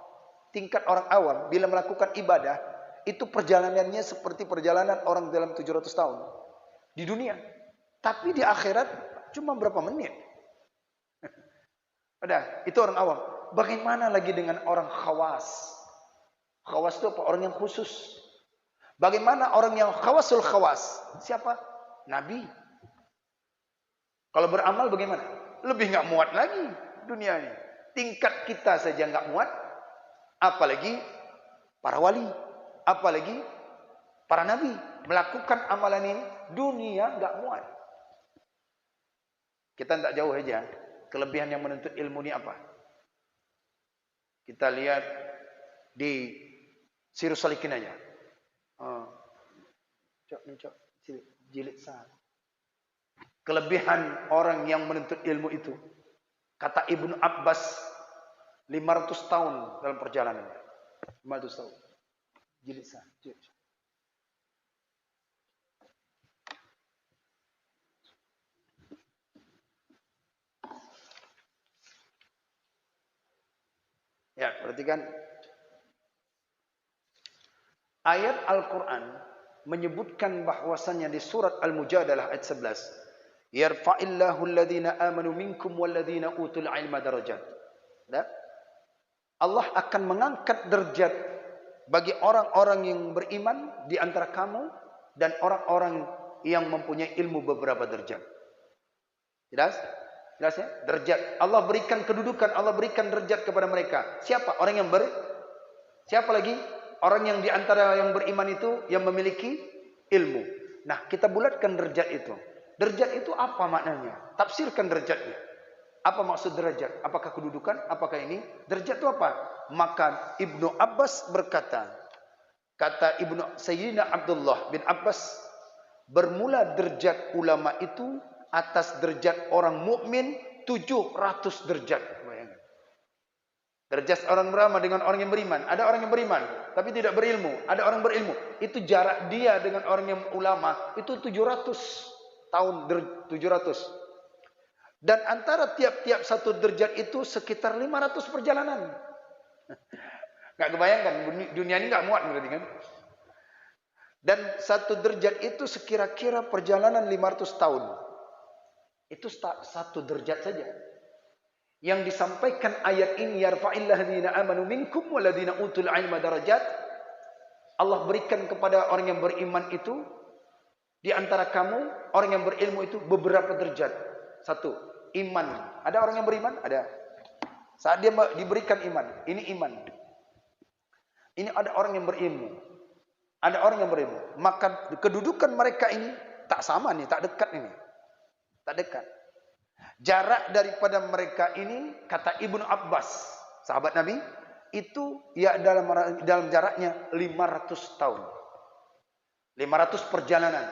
S1: Tingkat orang awam bila melakukan ibadah, itu perjalanannya seperti perjalanan orang dalam 700 tahun di dunia. Tapi di akhirat cuma berapa menit. Udah, itu orang awam. Bagaimana lagi dengan orang khawas? Khawas itu apa? Orang yang khusus. Bagaimana orang yang khawasul khawas? Siapa? Nabi. Kalau beramal bagaimana? Lebih nggak muat lagi dunia ini. Tingkat kita saja nggak muat, apalagi para wali, apalagi para nabi melakukan amalan ini, dunia nggak muat. Kita tidak jauh aja. Kelebihan yang menuntut ilmu ini apa? Kita lihat di Sirus Salikin aja. Jilid 1. Kelebihan orang yang menuntut ilmu itu, kata Ibnu Abbas, 500 tahun dalam perjalanannya. 500 tahun. Jilid 1. Ya, perhatikan. Ayat Al-Quran menyebutkan bahwasannya di surat Al-Mujadalah ayat 11. Yarfa'illahu alladhina amanu minkum walladhina utul ilma darajat. Allah akan mengangkat derajat bagi orang-orang yang beriman di antara kamu dan orang-orang yang mempunyai ilmu beberapa derajat. Jelas? Jelas ya? Derajat. Allah berikan kedudukan, Allah berikan derajat kepada mereka. Siapa? Orang yang siapa lagi? Orang yang di antara yang beriman itu yang memiliki ilmu. Nah, kita bulatkan derajat itu. Derajat itu apa maknanya? Tafsirkan derajatnya. Apa maksud derajat? Apakah kedudukan? Apakah ini? Derajat itu apa? Maka Ibnu Abbas berkata, kata Sayyidina Abdullah bin Abbas, bermula derajat ulama itu atas derajat orang mukmin 700 derajat. Bayangkan. Derajat orang beramal dengan orang yang beriman. Ada orang yang beriman tapi tidak berilmu. Ada orang berilmu. Itu jarak dia dengan orang yang ulama itu 700 tahun, 700. Dan antara tiap-tiap satu derajat itu sekitar 500 perjalanan. Enggak kebayangkan, dunia ini enggak muat berarti kan? Dan satu derajat itu sekira-kira perjalanan 500 tahun. Itu satu derajat saja. Yang disampaikan ayat ini, yarfa'illahu ladzina amanu minkum walladzina utul ilma darajat. Allah berikan kepada orang yang beriman itu di antara kamu, orang yang berilmu itu beberapa derajat. Satu, iman. Ada orang yang beriman? Ada. Saat dia diberikan iman, ini iman. Ini ada orang yang berilmu. Ada orang yang berilmu. Maka kedudukan mereka ini tak sama nih, tak dekat ini. Tak dekat. Jarak daripada mereka ini, kata Ibnu Abbas, sahabat Nabi, itu ya dalam jaraknya 500 tahun. 500 perjalanan.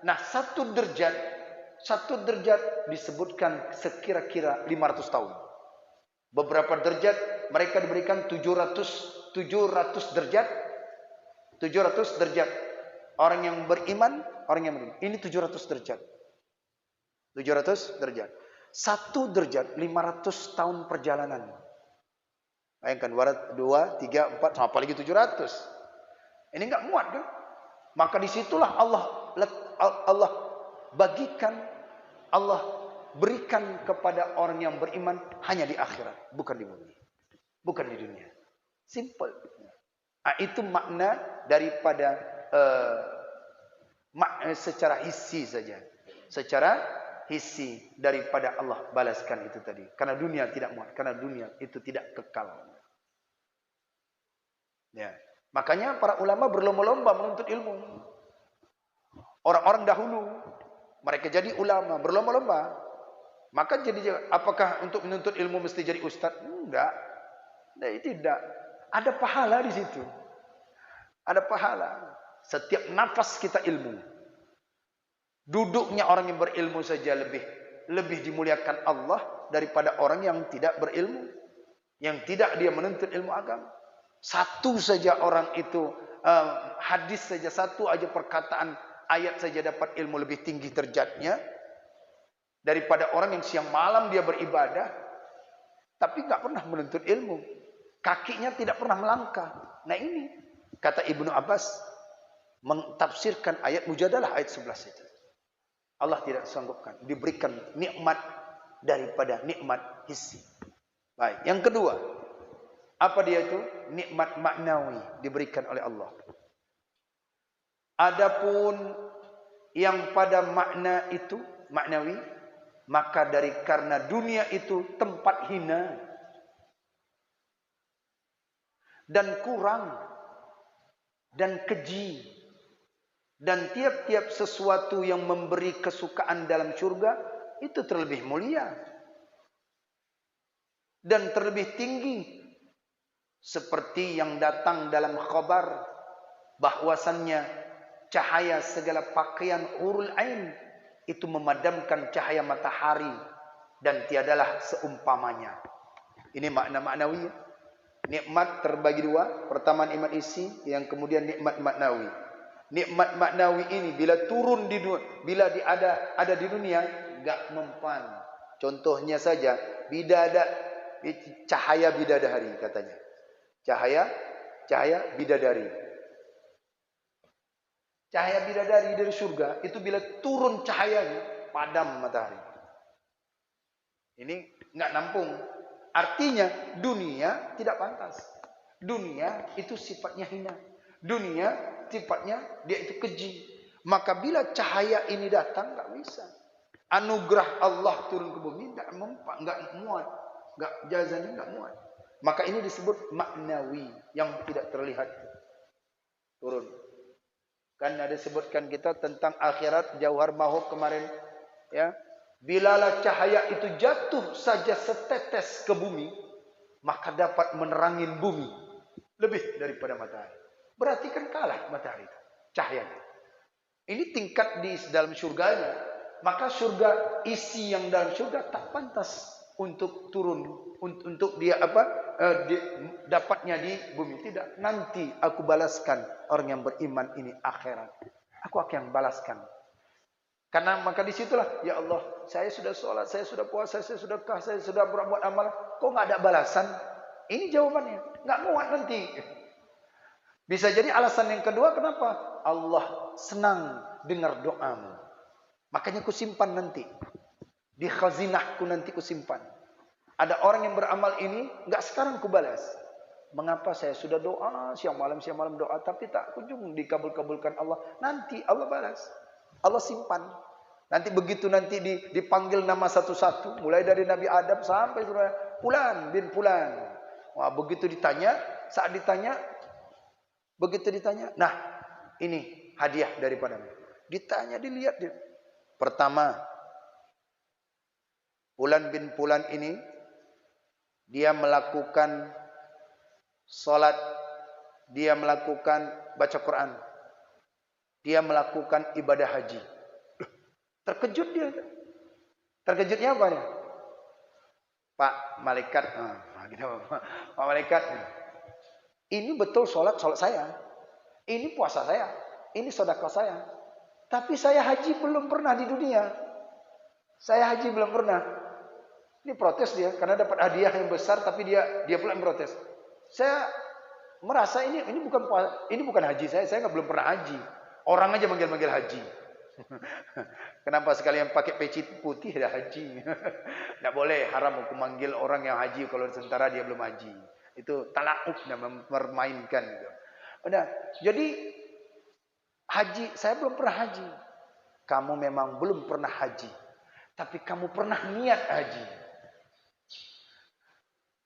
S1: Nah, satu derajat disebutkan sekira-kira 500 tahun. Beberapa derajat mereka diberikan 700 derajat. 700 derajat. Orang yang beriman, orang yang beriman. Ini 700 derajat. 700 derajat. Satu derajat 500 tahun perjalanan. Bayangkan 2, 3, 4, apalagi 700. Ini enggak muat kan? Maka disitulah Allah bagikan, Allah berikan kepada orang yang beriman hanya di akhirat, bukan di bumi, bukan di dunia. Simple. Nah, itu makna daripada secara hissi saja, secara hissi daripada Allah balaskan itu tadi. Karena dunia tidak muat, karena dunia itu tidak kekal. Ya, makanya para ulama berlomba-lomba menuntut ilmu. Orang-orang dahulu mereka jadi ulama, berlomba-lomba. Maka jadi, apakah untuk menuntut ilmu mesti jadi ustaz? Enggak. Tidak. Ada pahala di situ. Ada pahala. Setiap nafas kita ilmu. Duduknya orang yang berilmu saja lebih dimuliakan Allah daripada orang yang tidak berilmu, yang tidak dia menuntut ilmu agama. Satu saja orang itu hadis saja, satu aja perkataan ayat saja dapat ilmu lebih tinggi derajatnya daripada orang yang siang malam dia beribadah tapi enggak pernah menuntut ilmu, kakinya tidak pernah melangkah. Nah, ini kata Ibnu Abbas mentafsirkan ayat Mujadalah ayat 11 itu. Allah tidak sanggupkan, diberikan nikmat daripada nikmat hissi. Baik, yang kedua, apa dia itu? Nikmat maknawi diberikan oleh Allah. Adapun yang pada makna itu, maknawi, maka karena dunia itu tempat hina dan kurang dan keji. Dan tiap-tiap sesuatu yang memberi kesukaan dalam surga itu terlebih mulia dan terlebih tinggi, seperti yang datang dalam khabar bahwasannya cahaya segala pakaian hurul ain itu memadamkan cahaya matahari dan tiadalah seumpamanya. Ini makna maknawi. Nikmat terbagi dua. Pertama nikmat isi, yang kemudian nikmat maknawi. Nikmat maknawi ini bila turun di dunia, bila ada di dunia enggak mempan. Contohnya saja cahaya bidadari katanya. Cahaya bidadari. Cahaya bidadari dari surga itu bila turun cahayanya padam matahari. Ini enggak nampung. Artinya dunia tidak pantas. Dunia itu sifatnya hina. Dunia sifatnya dia itu keji. Maka bila cahaya ini datang enggak bisa. Anugerah Allah turun ke bumi enggak mempan, enggak muat, enggak jazanya enggak muat. Maka ini disebut maknawi yang tidak terlihat turun. Kan ada sebutkan kita tentang akhirat Jauhar Mahub kemarin, ya. Bilalah cahaya itu jatuh saja setetes ke bumi, maka dapat menerangin bumi lebih daripada matahari. Berarti kan kalah matahari itu, cahayanya. Ini tingkat di dalam surganya. maka surga, isi yang dalam surga tak pantas untuk turun, untuk dia dapatnya di bumi. Tidak, nanti aku balaskan orang yang beriman ini akhirat. Aku akan balaskan. Karena maka disitulah, ya Allah, saya sudah sholat, saya sudah puasa, saya sudah kah, saya sudah berbuat amal, kok nggak ada balasan? Ini jawabannya, nggak muat nanti. Bisa jadi alasan yang kedua, kenapa? Allah senang dengar doamu. Makanya ku simpan nanti. Di khazinahku nanti ku simpan. Ada orang yang beramal ini, nggak sekarang ku balas. Mengapa saya sudah doa, siang malam doa, tapi tak kunjung dikabul-kabulkan Allah. Nanti Allah balas. Allah simpan. Nanti begitu nanti dipanggil nama satu-satu, mulai dari Nabi Adam sampai Fulan bin Fulan. Wah, begitu ditanya, saat ditanya, begitu ditanya, nah ini hadiah daripadamu. Ditanya, dilihat dia. Pertama, Fulan bin Fulan ini dia melakukan salat, dia melakukan baca Quran, dia melakukan ibadah haji. Terkejut dia. Terkejutnya apa dia? Pak malaikat, Pak malaikat, ini betul salat saya, ini puasa saya, ini sedekah saya. Tapi saya haji belum pernah di dunia. Saya haji belum pernah. Ini protes dia karena dapat hadiah yang besar, tapi dia pula yang protes. Saya merasa ini bukan haji saya belum pernah haji. Orang aja manggil-manggil haji. Kenapa sekalian pakai peci putih dah haji? Tidak boleh, haram aku manggil orang yang haji kalau sementara dia belum haji. Itu talauk, mempermainkan gitu. Udah, jadi haji, saya belum pernah haji. Kamu memang belum pernah haji, tapi kamu pernah niat haji.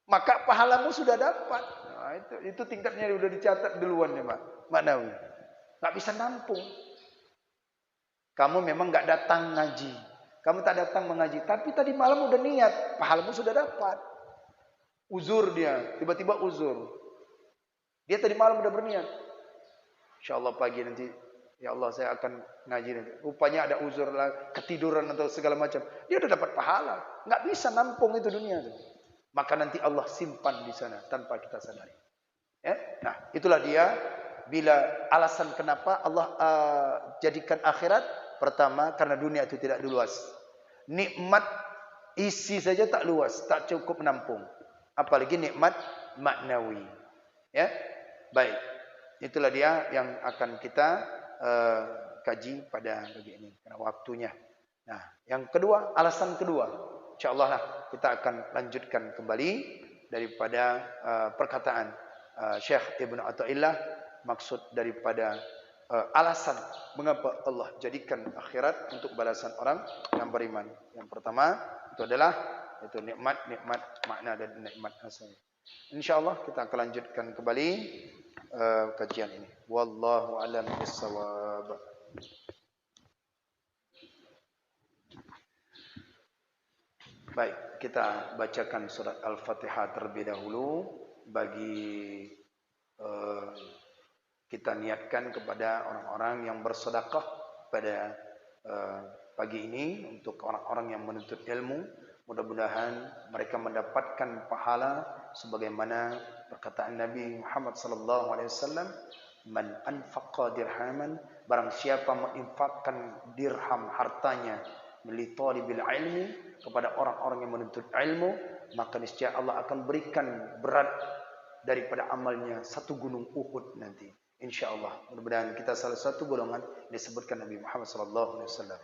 S1: Maka pahalamu sudah dapat. Nah, itu tingkatnya sudah dicatat duluan ya, Pak Nawawi. Nggak bisa nampung. Kamu memang nggak datang ngaji, kamu tak datang mengaji, tapi tadi malam udah niat, pahalamu sudah dapat. Uzur dia, tiba-tiba uzur. Dia tadi malam udah berniat. Insyaallah pagi nanti, ya Allah saya akan ngaji nanti. Rupanya ada uzur lah, ketiduran atau segala macam. Dia udah dapat pahala, nggak bisa nampung itu dunia tuh. Maka nanti Allah simpan di sana tanpa kita sadari. Ya? Nah, itulah dia. Bila alasan kenapa Allah jadikan akhirat, pertama karena dunia itu tidak luas. Nikmat isi saja tak luas, tak cukup menampung. Apalagi nikmat maknawi. Ya, baik. Itulah dia yang akan kita kaji pada pagi ini karena waktunya. Nah, yang kedua, alasan kedua, insyaallah lah kita akan lanjutkan kembali daripada perkataan Syekh Ibnu Athaillah. Maksud daripada alasan mengapa Allah jadikan akhirat untuk balasan orang yang beriman. Yang pertama itu adalah nikmat makna dan nikmat asal. Insyaallah kita akan lanjutkan kembali kajian ini. Wallahu a'lam bissawab. Baik, kita bacakan surat Al-Fatihah terlebih dahulu bagi kita niatkan kepada orang-orang yang bersedekah pada pagi ini untuk orang-orang yang menuntut ilmu. Mudah-mudahan mereka mendapatkan pahala sebagaimana perkataan Nabi Muhammad sallallahu alaihi wasallam, "Man anfaqa dirhaman", barang siapa menginfakkan dirham hartanya li talibil ilmi, kepada orang-orang yang menuntut ilmu, maka niscaya Allah akan berikan berat daripada amalnya satu gunung Uhud nanti. InsyaAllah. Mudah-mudahan kita salah satu golongan disebutkan Nabi Muhammad sallallahu alaihi wasallam.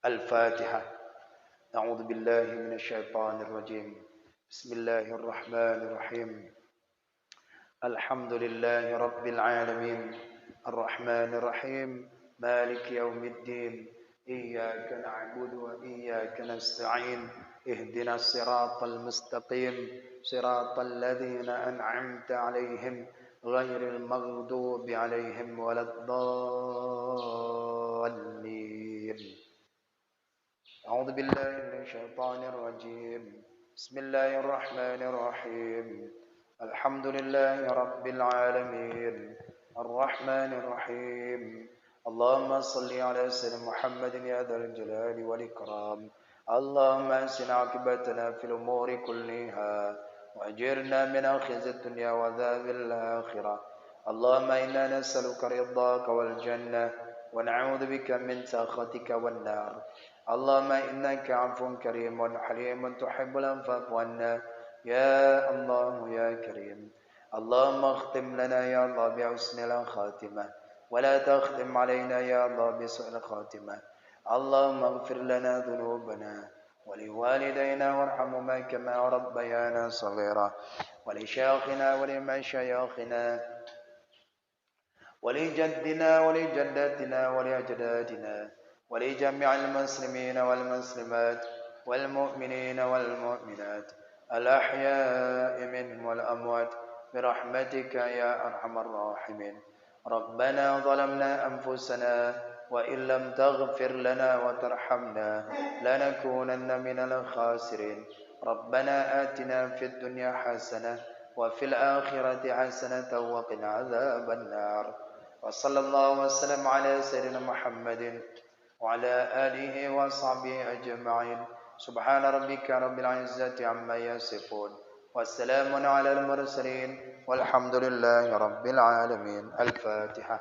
S1: Al-Fatihah. A'udzu billahi minasy syaithanir rajim. Bismillahirrahmanirrahim. Alhamdulillahi rabbil alamin. Arrahmanir rahim. Maliki yaumiddin. Iyyaka na'budu wa iyyaka nasta'in. Ihdinas siratal mustaqim. Siratal ladzina an'amta 'alaihim غير المغضوب عليهم ولا الضالين. أعوذ بالله من الشيطان الرجيم. بسم الله الرحمن الرحيم. الحمد لله رب العالمين. الرحمن الرحيم. اللهم صل على سيدنا محمد يا ذا الجلال والإكرام. اللهم أحسن عاقبتنا في الأمور كلها وأجرنا من خزي الدنيا وعذاب الآخرة. اللهم إنا نسألك رضاك والجنة ونعوذ بك من سخطك والنار. اللهم إنك عفو كريم حليم تحب العفو فاعف عنا يا الله يا كريم. اللهم اختم لنا يا الله بحسن الخاتمة ولا تختم علينا يا الله بسوء الخاتمة. اللهم اغفر لنا ذنوبنا ولوالدينا وارحمهما كما ربيانا صغيرا ولشيخنا ولمشايخنا ولجدنا ولجداتنا ولأجدادنا ولجميع المسلمين والمسلمات والمؤمنين والمؤمنات الأحياء منهم والأموات برحمتك يا أرحم الراحمين. ربنا ظلمنا أنفسنا وإن لم تغفر لنا وترحمنا لنكونن من الخاسرين. ربنا آتنا في الدنيا حسنة وفي الآخرة حسنة وقنا عذاب النار. وصلى الله وسلم على سيدنا محمد وعلى آله وصحبه أجمعين. سبحان ربك رب العزة عما يصفون والسلام على المرسلين والحمد لله رب العالمين. الفاتحة.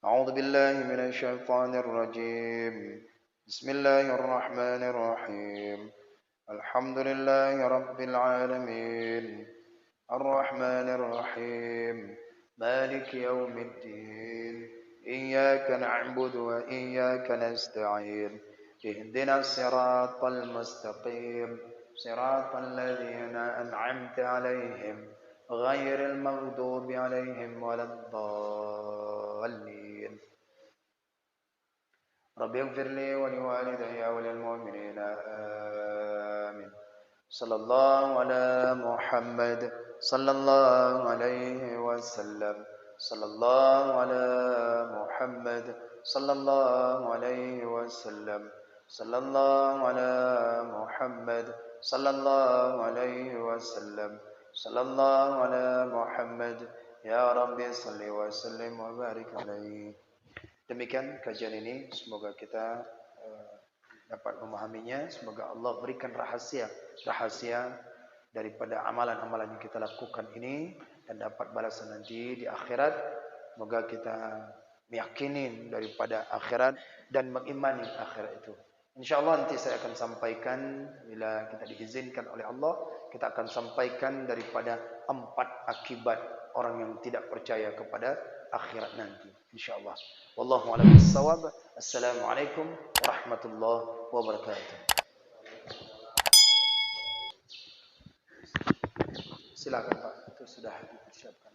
S1: أعوذ بالله من الشيطان الرجيم. بسم الله الرحمن الرحيم. الحمد لله رب العالمين الرحمن الرحيم مالك يوم الدين إياك نعبد وإياك نستعين اهدنا الصراط المستقيم صراط الذين أنعمت عليهم غير المغضوب عليهم ولا الضالين. رب اغفر لي ولوالدي وللمؤمنين آمين. صلى الله على محمد صلى الله عليه وسلم. صلى الله على محمد صلى الله عليه وسلم. صلى الله على محمد صلى الله عليه وسلم. صلى الله على محمد يا رب صل وسلم وبارك عليه. Demikian kajian ini, semoga kita dapat memahaminya. Semoga Allah berikan rahasia daripada amalan-amalan yang kita lakukan ini dan dapat balasan nanti di akhirat. Semoga kita meyakini daripada akhirat dan mengimani akhirat itu. InsyaAllah nanti saya akan sampaikan, bila kita diizinkan oleh Allah, kita akan sampaikan daripada 4 akibat orang yang tidak percaya kepada akhirat nanti, insyaallah. Wallahu a'lam bissawab. Assalamualaikum warahmatullahi wabarakatuh. Silakan Pak, itu sudah dipersiapkan.